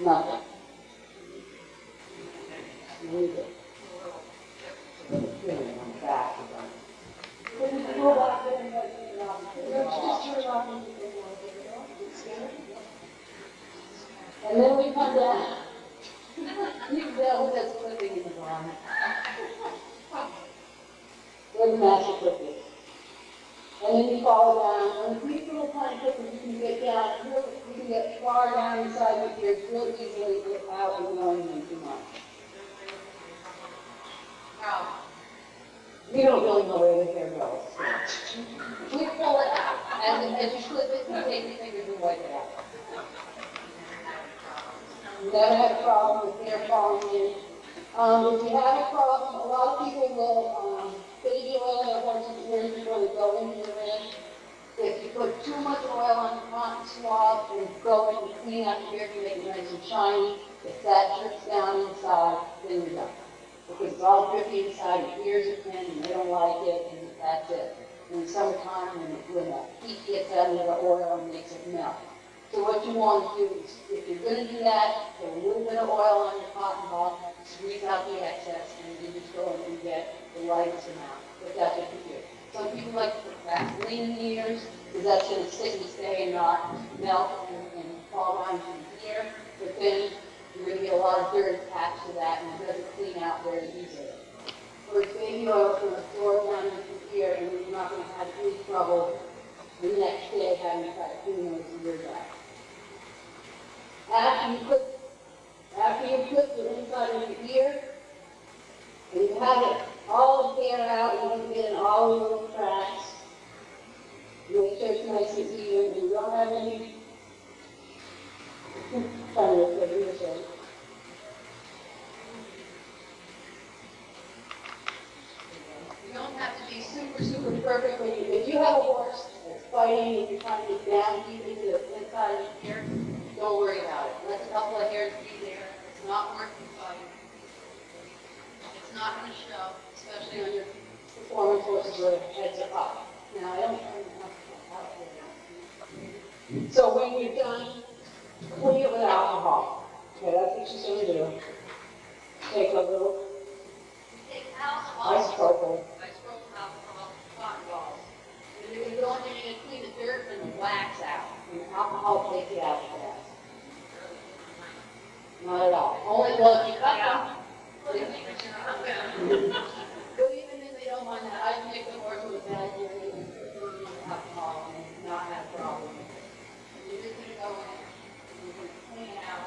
want. Nothing. Leave it. Just turn it off. And then we come down. You can tell that's clipping in the bottom. Where the master clip is. And then you fall down. And with these little tiny clippers, you can get down. You can get far down inside your ears real easily without annoying them too much. You don't really know where the hair goes. We pull it out. And as you clip it, you take your fingers and wipe it out. You never had a problem with hair falling in. If you have a problem, a lot of people will baby oil their horses' ears before they go into the ring. If you put too much oil on the cotton swab and go in and clean out your ear to make it nice and shiny, if that drips down inside, then you're done. Because it's all drippy inside, your ears are thin, and they don't like it, and that's it. In the summertime, when the heat gets out of the oil and makes it melt. So what you want to do is, if you're going to do that, put a little bit of oil on your cotton ball, squeeze out the excess, and you just go in and get the lightest amount. But that's what you do. Some people like to put Vaseline in the ears, because that's going to stick and stay and not melt and fall down to the ear. But then you're going to get a lot of dirt attached to that, and it doesn't clean out very easily. Whereas baby oil is going to absorb down into the ear, and you're not going to have any trouble the next day having cut 2 notes a year back. After you put the inside of your ear, and you have it all the hair out, and you get in all the little cracks, make sure it's nice and even, and you don't have any funny figures. You don't have to be super perfect when if you have a horse that's fighting and you're trying to get down deep into the inside of the ear, don't worry about it. Let a couple of hairs be there. It's not worth the fight. It's not going to show, especially on your performance horses where heads are up. Now, I don't so when you're done, clean it with alcohol. Okay, that's what you're going to do. Take a little isopropyl. Cotton balls. And you're going in and clean the dirt and the wax out. And the alcohol takes it out fast. Not at all. Only blood you cut out. But even if they don't mind that, I can make the horse with a bad hair and burn alcohol and not have a problem. You're just going to go in and you're going to clean out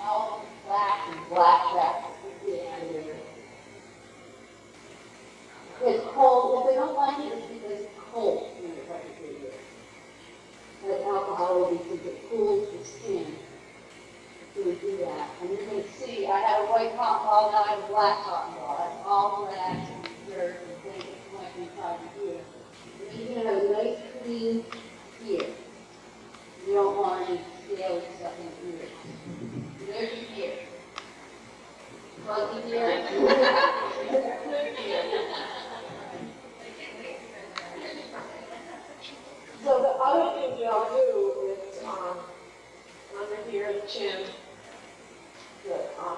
all the black crap out of there. It's cold. If they don't like it, it's because it's cold when you're cutting through it. That alcohol will be because it cools the skin. So we do that. And you can see I have a white cotton ball, now I have a black cotton ball. That's all the rags and dirt and things that went inside the ear. And you're going to have a nice clean ear. You don't want any scales and stuff in the ear. There's your ear. Plug the ear. So the other thing that I'll do is under here, the chin,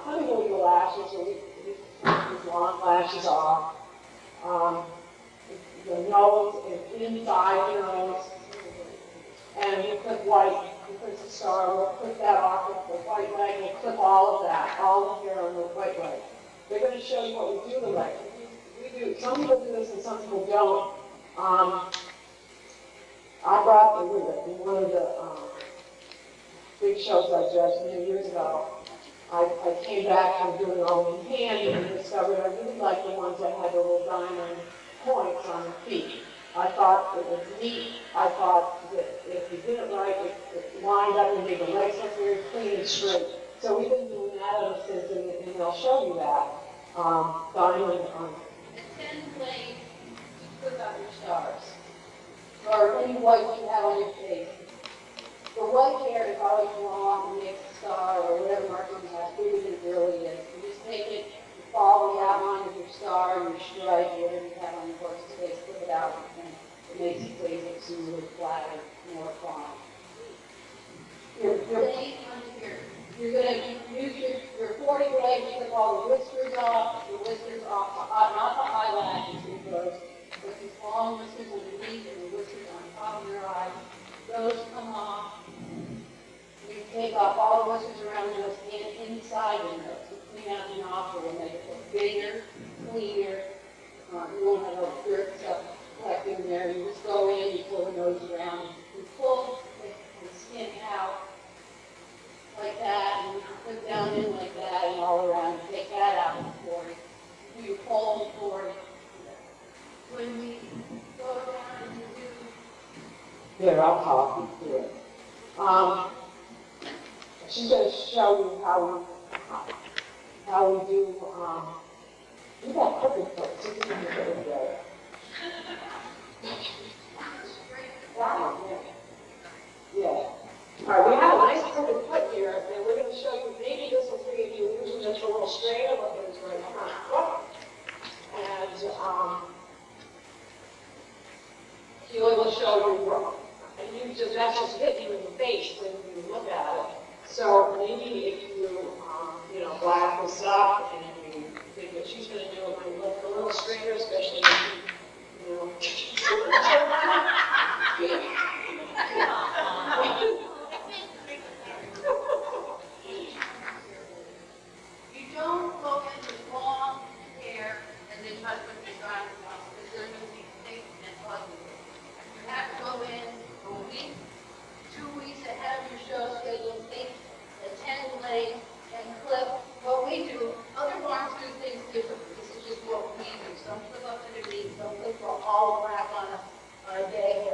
kind of move the lashes, so we take these long lashes off. The nose is inside the nose, and we put white, we put the star, we'll put that off with the white leg, we'll clip all of that, all the hair on the white leg. They're going to show you what we do to the leg. We do, some people do this and some people don't. I brought in one of the big shows I judged many years ago. I came back from doing all in hand and discovered I really liked the ones that had the little diamond points on the feet. I thought it was neat. I thought that if you did it right, it lined up and made the legs look very clean and straight. So we've been doing that ever since, and they'll show you that. Diamond on. And 10 blades to put out your stars. Or any white you have on your face. The white hair is always long and makes a star or whatever marking you have, bigger than it really is. You just take it, you follow the outline of your star, your stripe, whatever you have on your horse's face, put it out, and it makes the face look smooth, flatter, more fun. You're going to use your 40 blade to clip all the whiskers off, not the eyelashes, because with these long whiskers underneath and the whiskers on top of your eyes, those come off. You take off all the whiskers around your nose and inside your nose. You clean out the nostril and make it look bigger, cleaner. You won't have all the dirt stuff collecting there. You just go in, you pull the nose around, you pull the skin out like that, and you put down in like that and all around. You take that out with 40. Do your whole 40. When we go around and do... Here, I'll talk you through it. She's going to show you how we do, you got crooked foot, so you can get it better. That one, yeah. Yeah. All right, we have a nice crooked foot here, and we're going to show you, maybe this will free you using just a little straighter, but it's right front foot. And, Keely will show you, and you just, that's just hit you in the face when you look at it. So maybe if you, black this up and you think what she's going to do, it might look a little straighter, especially if you, You don't go into long hair and then try to put your diamonds on because they're going to be thick and ugly. You have to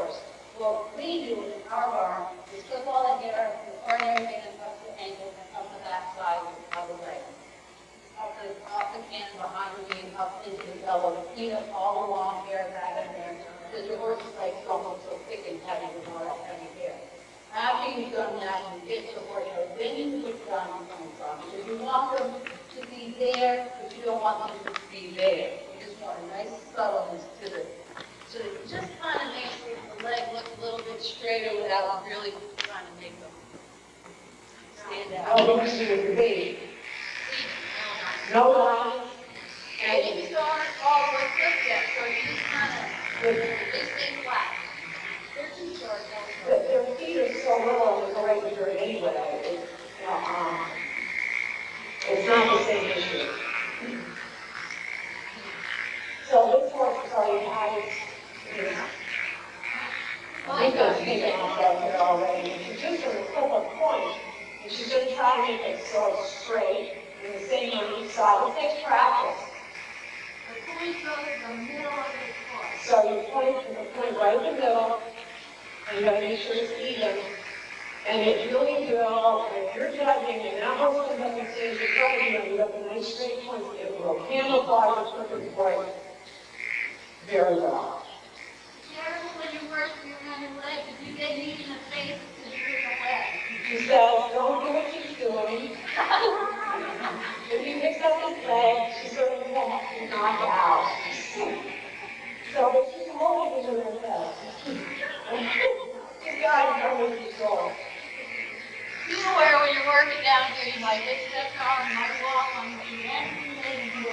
horse. What we do in our barn is clip all the hair, the ordinary band up the ankle and up the back side of the leg. Up the can behind the knee, up into the elbow, clean up all the long hair back in there. Because your horse's legs don't look so thick and heavy with all that heavy hair. After you've done that, you get to the horse hair, then you put it on your phone from. Because you want them to be there, but you don't want them to be there. You just want a nice subtleness to it. So it just kind of makes the leg look a little bit straighter without really trying to make them stand out. Oh, because you're your baby. No lines. And these aren't all the way clipped yet, so you just kind of, they stay flat. They're too short, Their feet are so little and they're right here anyway. It's not the same issue. So this horse is already has, Nico's taken off that here already. And she's just going to clip a point. And she's going to try to make it so straight and the same on each side. It takes practice. The point goes in the middle of the foot. So you point right in the middle, and you gotta make sure it's even. And it really will, if you're judging, and that horse comes up and says you're judging, and you have a nice straight point, it will camouflage the perfect point very well. Careful when you work your hand and leg, if you get knee in the face, it's a big leg. She says, don't do what she's doing. If he picks up his leg, she's going to knock out. So she's holding it in her head. She's got it under control. Be aware when you're working down here, you might hit that car, you might walk on the end, and you go.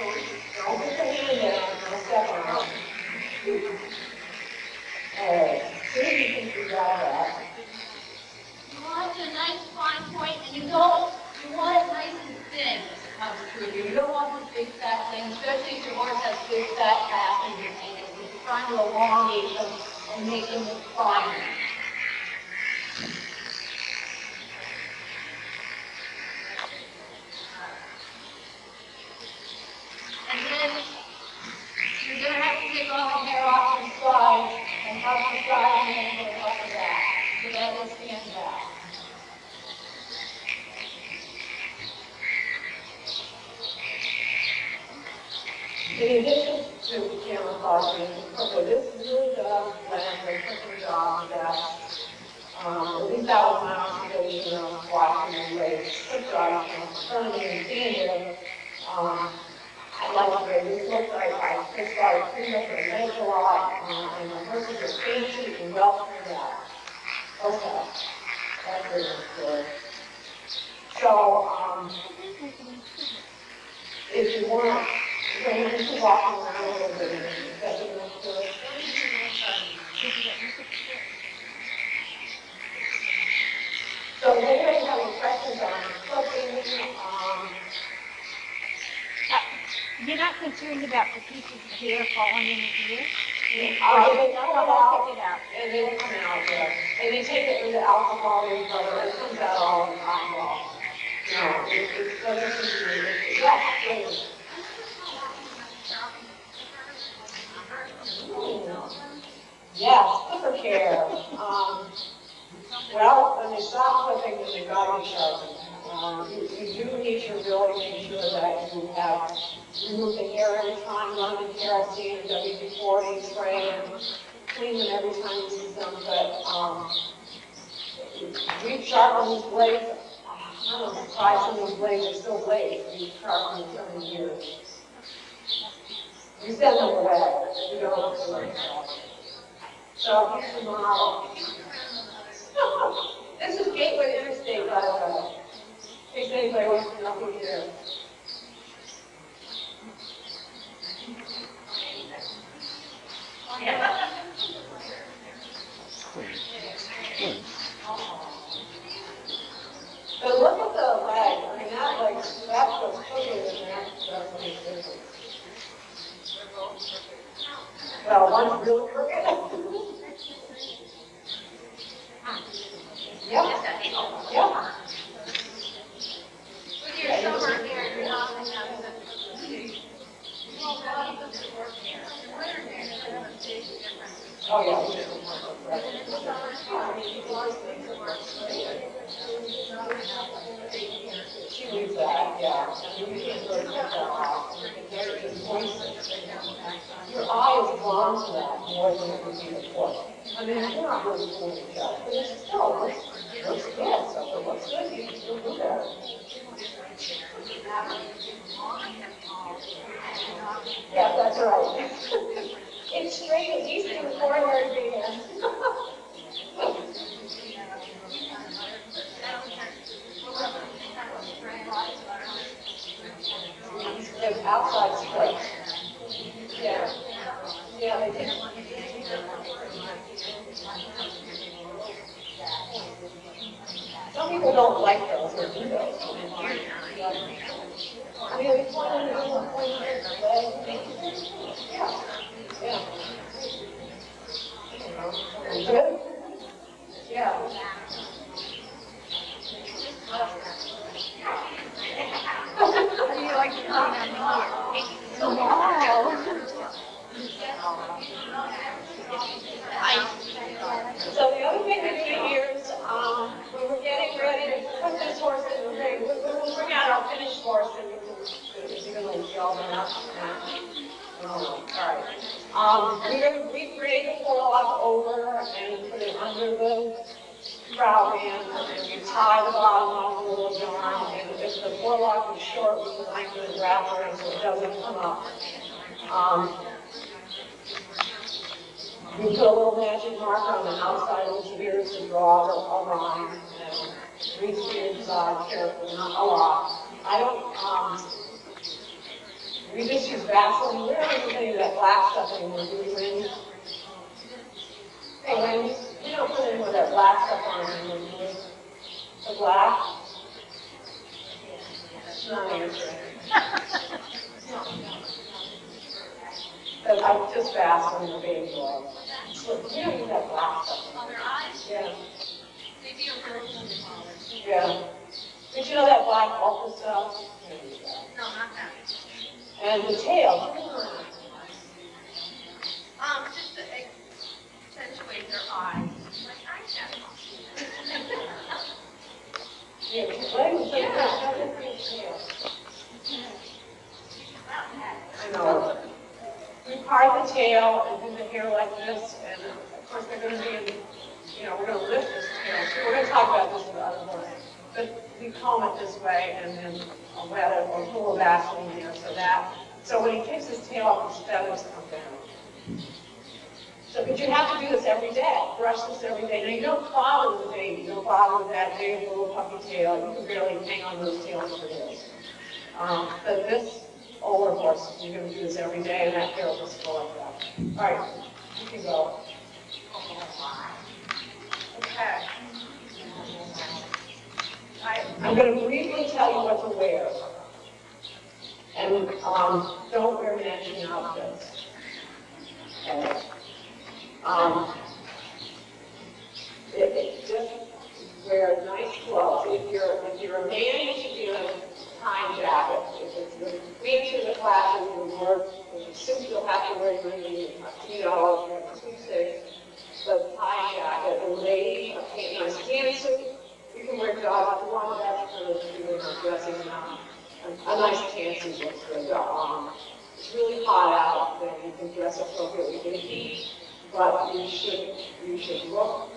Don't put your hand down, I'll step on it. Alright, see if you can figure out that. You want a nice fine point, and you want it nice and thin as it comes through you. You don't want this big fat thing, especially if your horse has big fat calves in your hand. You're trying to elongate them and make them finer. And then you're going to have to take all the hair off the side and up the side and then go up the back. So that will stand back. In addition to camouflaging, okay, this really does land a quicker job that, at least that was my observation of watching the race. Good job, turning and seeing it. I like the way this looks like. I just started cleaning up the legs a lot, and the horses are fancy and well turned out. Okay, that's very good. So, if you want, then you can walk around a little bit and set it up to it. So does anybody have any questions on clipping? You're not concerned about the pieces of hair falling in his ear? They come out, and they come out there, and they take it with the alcohol and butter, it comes out all the time. No, it doesn't seem to be an issue. Yes, yes, clipper care. Well, when they stop clipping, then they've got to be sharpened. You do need to really make sure that you have removed the hair every time, run the hair, see the WD-40 spray, and clean them every time you use them. But we've sharpened these blades. I'm surprised some of these blades are still blades. We've sharpened them so many years. You send them away. You don't do it. So here's the model. This is Gateway Interstate, by the way. In case anybody wants to know who it is. But look at the leg. I mean, that's what's cooking in there. Well, one's really crooked. Yep. Yep. With your summer hair, you're not going to have such Oh, yeah. when it would be the fourth. I mean, we're not really fooling each other, but it's still, looks good, so if it looks good, you can still do that. Yeah, that's right. It's straight as eastern coronary band. There's outside space. Yeah. Yeah, they did. Some people don't like those or do those. I mean, it's one of the yeah. Yeah. Good? Yeah. How do you like to clean on here? So the other thing we're doing here is, when we're getting ready to put this horse in the ring, we'll bring out our finished horse and you can like yell them up. All right. We're going to recreate the forelock over and put it under the brow band, and you tie the bottom off a little yarn, and if the forelock is short, we can lengthen the wrapper so it doesn't come up. You put a little magic marker on the outside of his ears to draw a line, and grease the inside carefully, not a lot. I don't, we just use Vaseline. We don't use any of that black stuff anymore, do we, Wendy? Hey, Wendy, you don't put any of that black stuff on anymore, do you? The black? It's not answering. But I just Vaseline the baby oil. So you don't use that black stuff. On their eyes? Yeah. Maybe a little bit. Yeah. Did you know that black ultra stuff? No, not that. And the tail. Just to accentuate their eyes. Like eyeshadow. Yeah, I know. We part the tail and do the hair like this, and of course they're going to be in, we're going to lift this tail. We're going to talk about this in the other horse. But we comb it this way, and then I'll wet it or put a little Vaseline there so when he takes his tail off, his feathers come down. So, but you have to do this every day. Brush this every day. Now, you don't bother with the baby. You don't bother with that big little puppy tail. You can barely hang on those tails for this. But this older horse, you're going to do this every day, and that hair will just go like that. All right, you can go. Okay. I'm going to briefly tell you what to wear. And don't wear matching outfits. Okay. Just wear nice clothes. If you're a man, you should do a tie jacket. If it's the week to the class and you work, if you suit, you'll have to wear your tuxedo or sweepstakes, the tie jacket. And ladies, a nice pantsuit. You can wear joggers. One that's for the dressing. A nice pantsuit looks good. It's really hot out, then you can dress appropriately for the heat. But you should look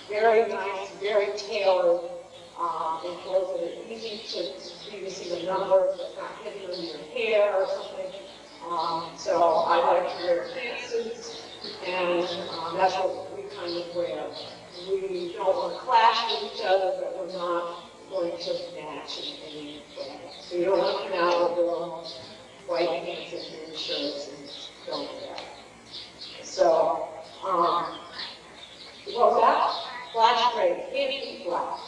very nice, very tailored, in clothes that are easy for you to see the numbers, that's not hidden in your hair or something. So I like to wear pantsuits, and that's what we kind of wear. We don't want to clash with each other, but we're not going to match in any way. So you don't want to come out with your white pants and green shirts and don't do that. So, what's that? Flash straight, can't be flash.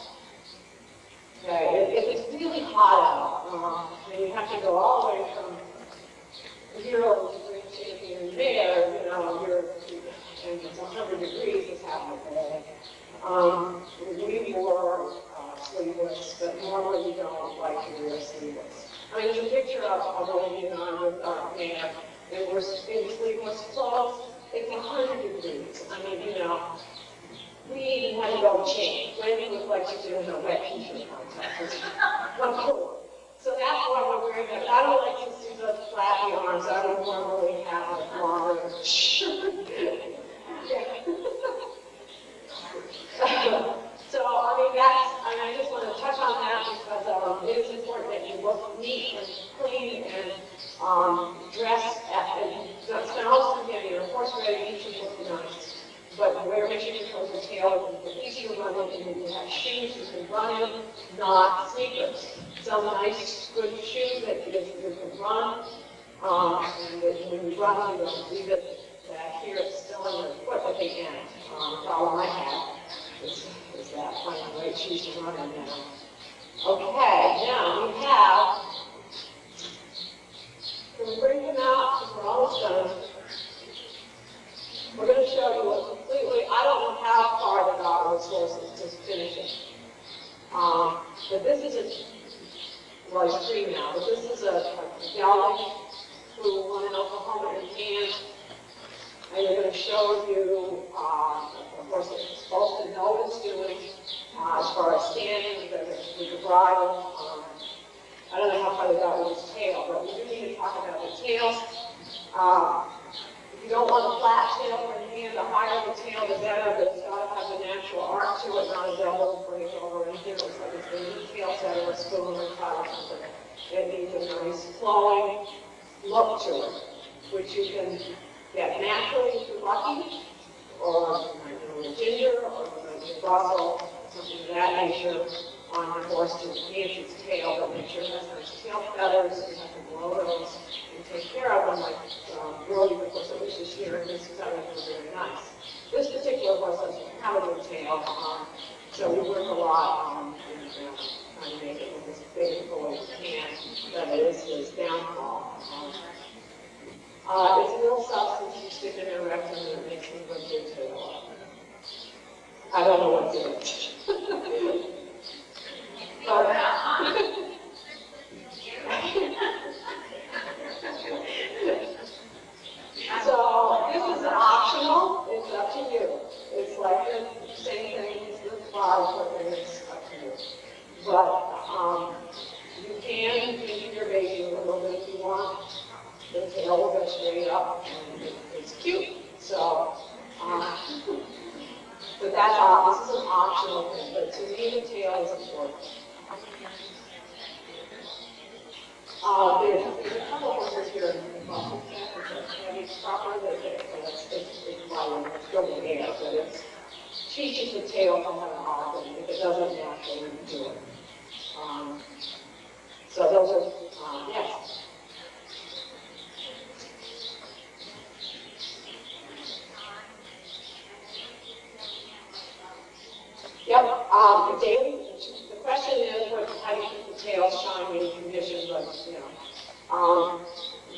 Okay, if it's really hot out, then you have to go all the way from 0 to in there, and it's 100 degrees, it's half a day. We wore sleeveless, but normally we don't like to wear sleeveless. I mean, there's a picture of Wendy and I with man, and we're in sleeveless clothes. It's 100 degrees. I mean, we even had to go change. Wendy looked like she was in a wet t-shirt contest. So that's why we're wearing that. I don't like to see the flappy arms. I don't normally have a longer shirt. So, I mean, I just want to touch on that because it is important that you look neat and clean and dress and spend all the time getting your horse ready, you should look nice. But wear make sure you close your tail, it's easy to run in, and you have shoes you can run in, not sneakers. Some nice, good shoe that you can run, and that when you run, you don't leave it back here, it's still in your foot at the end. That's all I have. Is that finding the right shoes to run in now. Okay, now we have, can we bring them out because we're almost done. We're going to show you a completely, I don't know how far the dog was supposed to finish it. But this isn't, well, he's free now, but this is a gelding who won in Oklahoma in hand. And they're going to show you, of course, it's supposed to know what it's doing as far as standing with the bridle. I don't know how far they got with his tail, but we do need to talk about the tails. If you don't want a flat tail for the hand, the higher the tail, the better, but it's got to have a natural arc to it, not a double break over and here. It's like it's a little tail set or a spoon or or something. It needs a nice flowing look to it, which you can get naturally if you're lucky, or with ginger, or with Brussels, something of that nature on your horse to enhance its tail, but make sure it has nice tail feathers, you have to blow those and take care of them, like Brody, of course, at least this year, and this feathers are very nice. This particular horse doesn't have a good tail, so we work a lot trying to make it look as big as we can, that it is his downfall. It's a little substance you stick in your rectum and it makes them go good tail. I don't know what to do. So this is optional. It's up to you. It's like the same thing as the bottle, but it's up to you. But you can give your baby a little bit if you want. The tail will go straight up, and it's cute. So, but that's this is an optional thing. But to me, the tail is important. There's a couple of horses here in Vermont. It's proper that it's violent, it's still in the air, but it teaches the tail to have an arc, and if it doesn't naturally do it. So those are, yes. Yep, the question is, how do you keep the tail shiny in conditions of,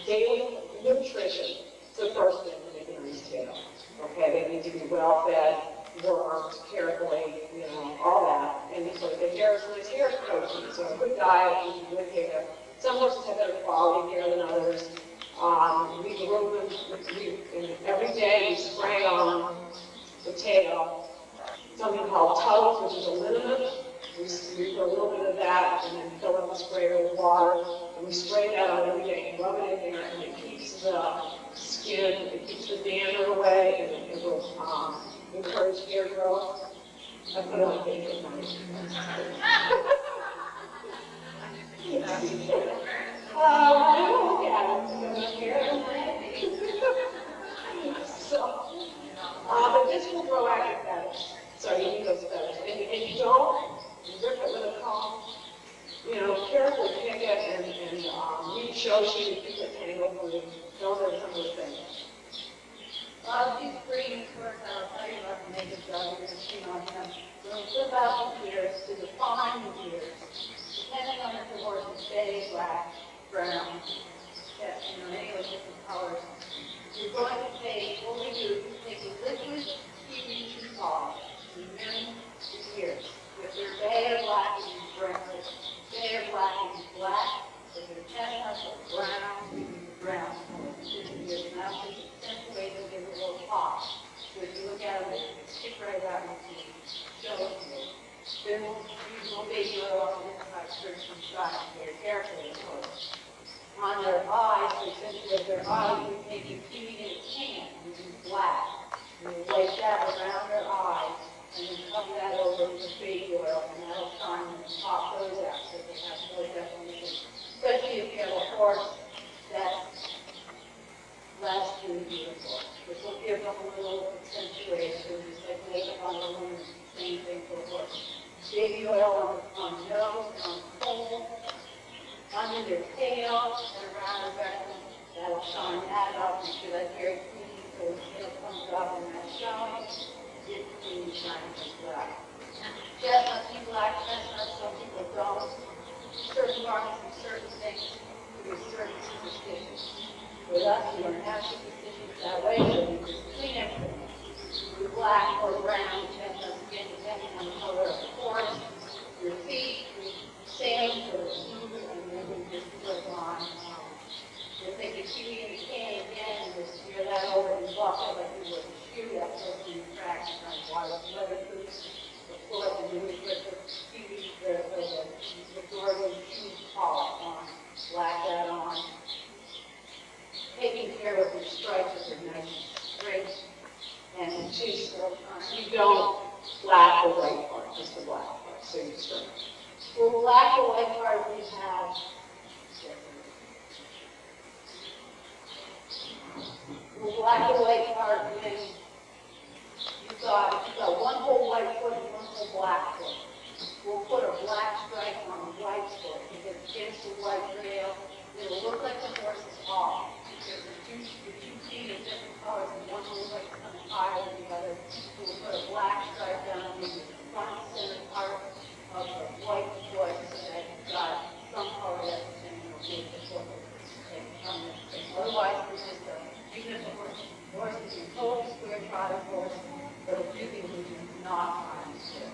daily nutrition is the first thing to make a nice tail. Okay, they need to be well fed, worked carefully, all that. And so the hair is nice hair protein, so a good diet and good hair. Some horses have better quality hair than others. We groom them, and every day we spray on the tail something called tugs, which is a liniment. We put a little bit of that and then fill up the sprayer with water. And we spray that on every day and rub it in there, and it keeps the skin, it keeps the dander away, and it will encourage hair growth. I feel like it's nice. Look at it. So, but this will grow out your feathers. So you need those feathers. And you don't rip it with a comb. Carefully pick it and read shows you to keep it tangled with. Those are some of the things. These breeding sports, I'll tell you about the native dog you're going to see on him. They'll flip out the ears to define the ears, depending on if the horse is bay, black, brown, any of the different colors. You're going to take, what we do is take a liquid Keely salt and then the ears. If they're bay or black, you use brown. Bay or black, you use black. If they're chestnut or brown, you use brown. Now, it's a simple way to give it a little pop. So if you look at them, they stick right out and you show it to you. Then we'll use a little baby oil on this side. very carefully, of course. On their eyes, essentially with their eyes, we take a feed in its hand, using black. And we place that around their eyes, and then cover that over with baby oil, and that'll shine and pop those out so they have more definition. Especially if you have a horse that's less than beautiful. This will give them a little accentuation, just like makeup on the woman, same thing for the horse. Baby oil on the nose, on the pole, under their tail, and around their back. That'll shine that up, make sure that's very clean, so the tail comes up and that shines. It's clean, shiny, and black. Chestnuts, you black chestnuts, some people don't. Certain markets and certain things, there's certain superstitions. With us, we don't have superstitions that way, so we just clean everything. With black or brown chestnuts, again, depending on the color of the horse, your feet, sand for the shoes, and then we just put on. We'll take a Keely in the can again, and we'll smear that over and buff it like we would a shoe that goes in the cracks, and weatherproofs the foot, and then we put the Keely, the Jordan shoe polish on, black that on. Taking care of your stripes that are nice and straight, and choose, you don't black or white part, just the black part, so you straight. For the black or white part, we have the black and white part, when you've got one whole white foot and one whole black foot. We'll put a black stripe on the white foot, because against the white rail, it'll look like the horse is off. Because the two feet of different colors, and one will look kind of higher than the other. We'll put a black stripe down the front center part of the white foot, so that you've got some color that's the same, you'll see the foot. Otherwise, it's just even if the horse is a total square trotted horse, but a few things we do not find square.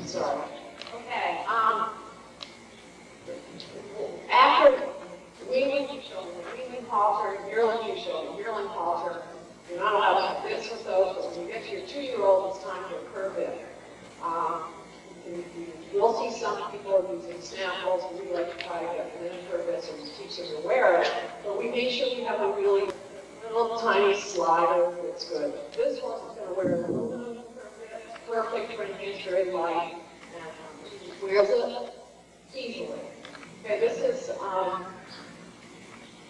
Sorry. Okay. After weaning halter, yearling halter, you're not allowed to have bits with those, but when you get to your 2-year-old, it's time for a curve bit. You'll see some people using snaffles, and we like to try to get them in curve bits and teach them to wear it, but we make sure we have a really little tiny slider that's good. This horse is going to wear a aluminum curve bit, perfect for him, very light, and wears it easily. Okay, this is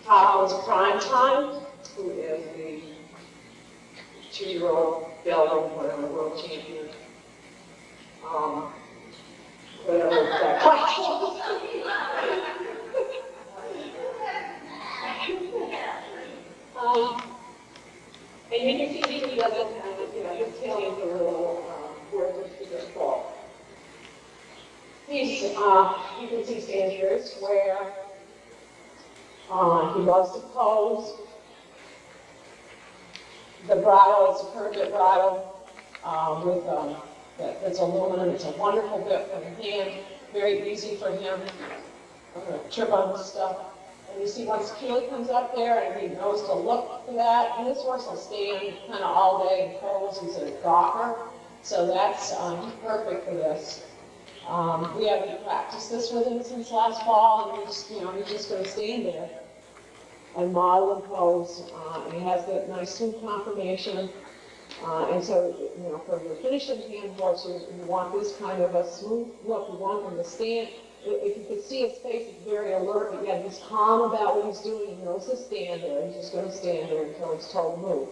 Tahoe's Prime Time, who is the 2-year-old gelding, whatever, world champion. Whatever that was. And you can see he doesn't kind of, his tail is a little where to the fall. He's, you can see stands very square. He loves to pose. The bridle is a curved bridle with that's aluminum. It's a wonderful bit for the hand, very easy for him. I'm going to trip on this stuff. And you see once Keely comes up there and he knows to look for that, and this horse will stand kind of all day and pose. He's a gawker, so that's perfect for this. We haven't practiced this with him since last fall, and he's just going to stand there and model and pose. And he has that nice smooth conformation. And so, for your finishing hand horse, you want this kind of a smooth look. You want him to stand. If you can see his face, he's very alert, but yet he's calm about what he's doing. He knows to stand there. He's just going to stand there until he's told to move.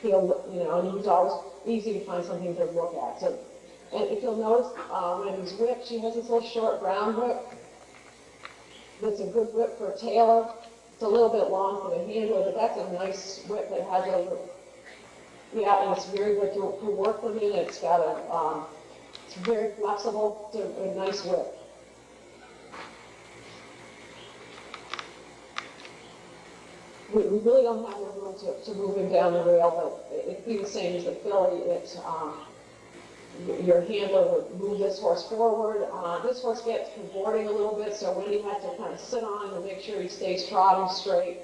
And he's always easy to find something to look at. So, and if you'll notice, when he's whipped, she has this little short brown whip. That's a good whip for a tailor. It's a little bit long for the handle, but that's a nice whip that has a, and it's very good to work with it. It's got it's very flexible, it's a nice whip. We really don't have the room to move him down the rail, but it'd be the same as the filly. Your handler would move this horse forward. This horse gets cavorting a little bit, so Wendy has to kind of sit on him and make sure he stays trotting straight.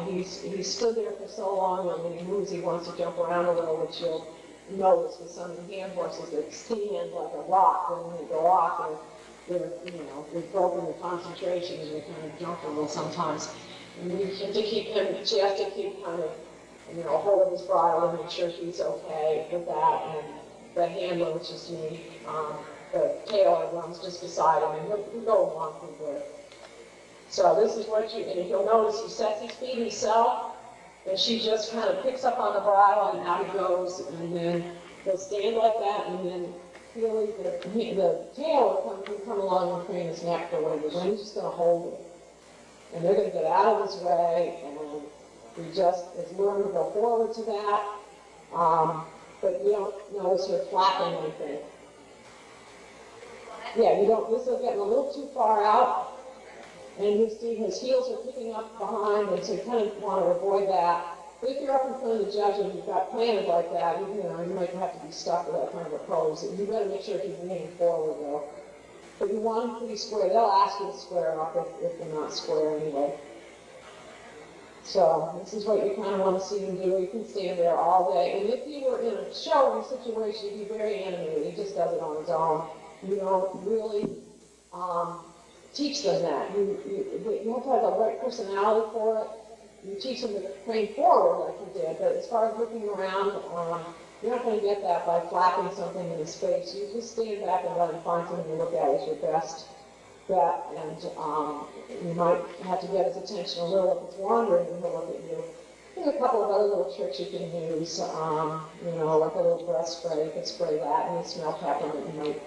He's stood there for so long, and when he moves, he wants to jump around a little, which you'll notice with some of the hand horses that stand like a rock, and when they go off, they've broken the concentration, and they kind of jump a little sometimes. And you have to keep him, she has to keep kind of, holding his bridle and make sure he's okay with that, and the handler, which is me, the tailor runs just beside him, and he'll go along pretty good. So this is what and you'll notice he sets his feet himself, and she just kind of picks up on the bridle, and out he goes, and then he'll stand like that, and then Keely, the tailor will come along and crane his neck for Wendy. Wendy's just going to hold it. And they're going to get out of his way, and we just, as learn to go forward to that, but you don't notice her flapping anything. Yeah, you don't, this is getting a little too far out, and you see his heels are picking up behind, and so you kind of want to avoid that. But if you're up in front of the judge and you've got plans like that, you might have to be stuck with that kind of a pose. You better make sure he's leaning forward, though. But you want them pretty square. They'll ask you to square up if they're not square anyway. So this is what you kind of want to see him do. You can stand there all day. And if you were in a showing situation, you'd be very animated. He just does it on his own. You don't really teach them that. You have to have the right personality for it. You teach them to crane forward like you did. But as far as looking around, you're not going to get that by flapping something in his face. You just stand back and let him find something to look at as your best bet, and you might have to get his attention a little if it's wandering, and he'll look at you. There's a couple of other little tricks you can use, like a little breath spray. You can spray that, and you smell peppermint, you might,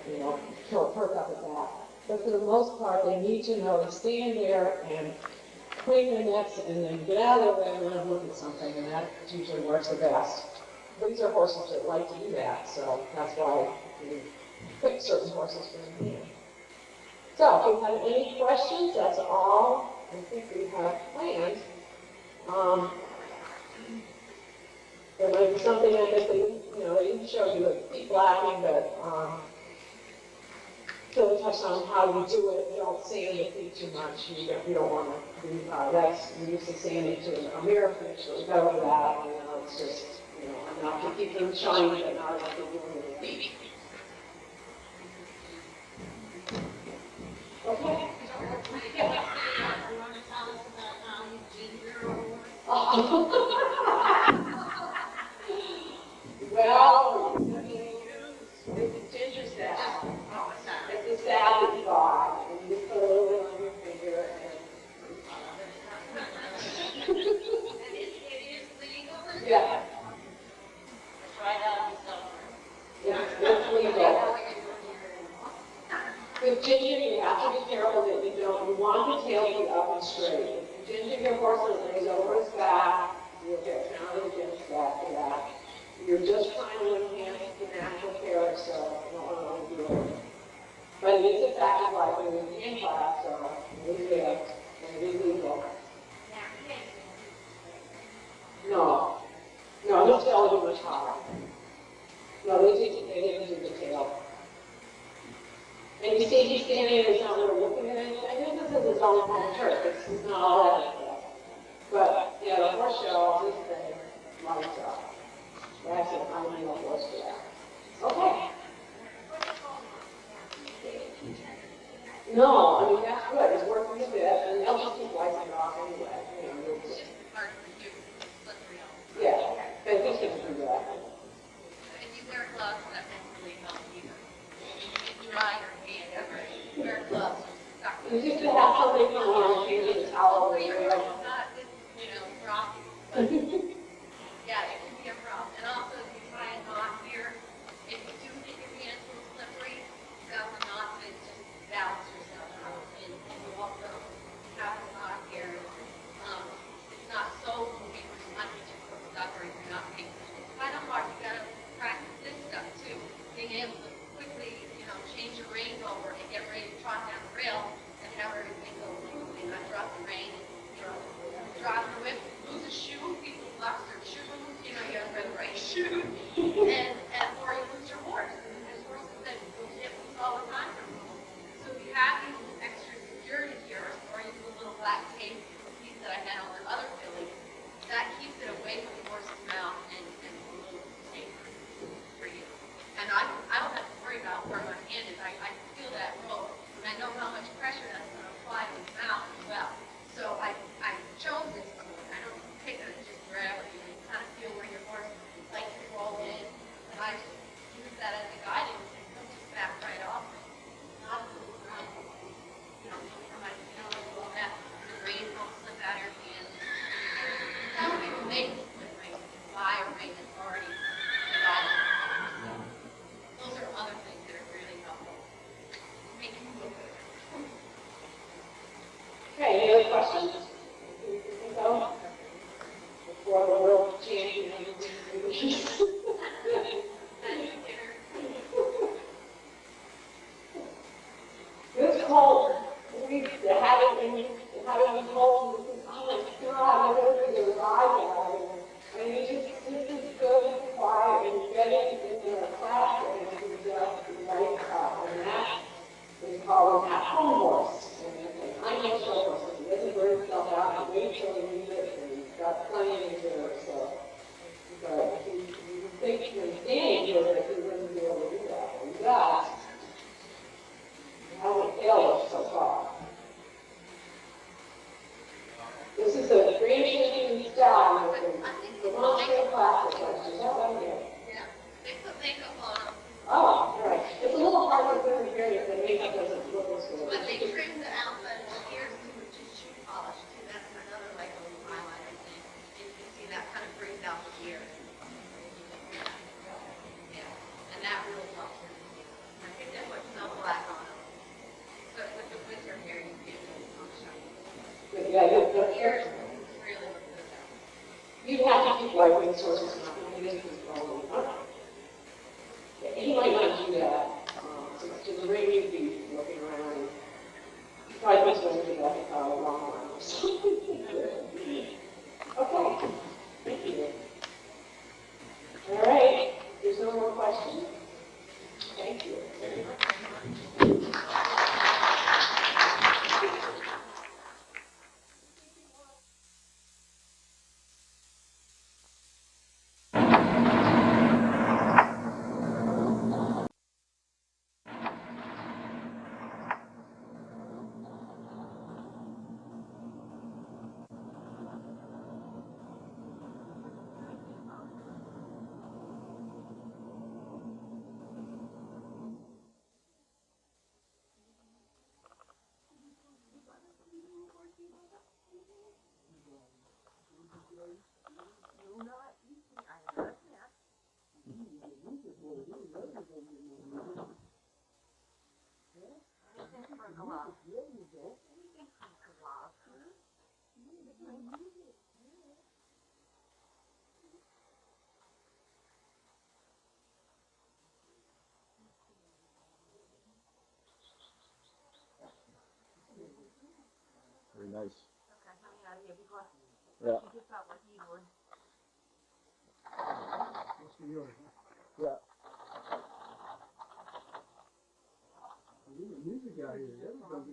perk up at that. But for the most part, they need to know to stand there and crane their necks, and then get out of their way and let them look at something, and that usually works the best. These are horses that like to do that, so that's why we pick certain horses for them. So, if you have any questions, that's all I think we have planned. There might be something I guess they didn't show you the feet flapping, but Phil touched on how you do it. You don't sand your feet too much. You don't want to do we used to sand it to a mirror finish, so we got over that. It's just enough to keep them shiny, but not enough to ruin their feet. Okay. Well, it's ginger sap. It's a sap that you buy, and you put a little bit on your finger, and it is legal. yeah. It's legal. With ginger, you have to be careful that you want the tail to be up and straight. If you ginger your horse and it lays over his back, you'll get pounded against that for that. You're just trying to enhance the natural character, so you don't want to do it. But it is exactly like when you're in hand class, so it is good, and it is legal. No, the tail will be much higher. No, they didn't do the tail. And you see he's standing there, he's not really looking at anything. I think this is his own home turf. It's not all that stuff. But, yeah, the horse show, this thing, lights up. That's it, I'm going to horse for that. Okay. No, I mean, that's good. It's working a bit, and they'll just keep lighting it off anyway. Yeah, but he's going to do that. If you wear gloves, that won't really help either. You dry your hand, wear gloves. You used to have somebody come along and change the towel over your head. Not, rocky, but yeah, it can be a problem. And also, if you try a knot here, if you do get your hands a little slippery, got the knot, then just balance yourself out. And you also have a knot here. It's not so moving as much as you put stuff or you're not making it. It's kind of hard. You got to practice this stuff too. Being able to quickly, change your reins over and get ready to trot down the rail and have everything go smoothly, not drop the rein, drop the whip, lose a shoe, people lost their shoe, you have red right shoe, and or you lose your horse. And there's horses that get loose all the time. So if you have these extra security gears, or you do a little black tape piece that I had on the other questions? So, before the world champion. This cold, we having cold, oh my God, I don't think it and you just sit this good and quiet and get it in your class and you just light up. And that is called an at-home voice. And I know chauffeurs, he doesn't wear himself out, he waits till he needs it, and he's got plenty of reserve, so. But you would think when standing here that he wouldn't be able to do that, but he does. He hasn't failed us so far. This is a creation style with the Vermont classic. Is that what I'm hearing? Yeah, they put makeup on them. Oh, all right. It's a little hard to put in here if the makeup doesn't look as good. But they trimmed the outfit and the ears with just shoe polish too. That's another like a little highlight, I think. And you can see that kind of brings out the ear. Yeah, and that really helps. I think that's what some black on them. But with your hair, you can get it on show. Yeah, The ears really look good though. you'd have to keep wiping the sources. He might not do that. So the ring you'd be looking around. He probably was going to do that a long time. Okay. Thank you. All right. There's no more questions. Thank you. Very nice. Yeah. Yeah. Music out here, that was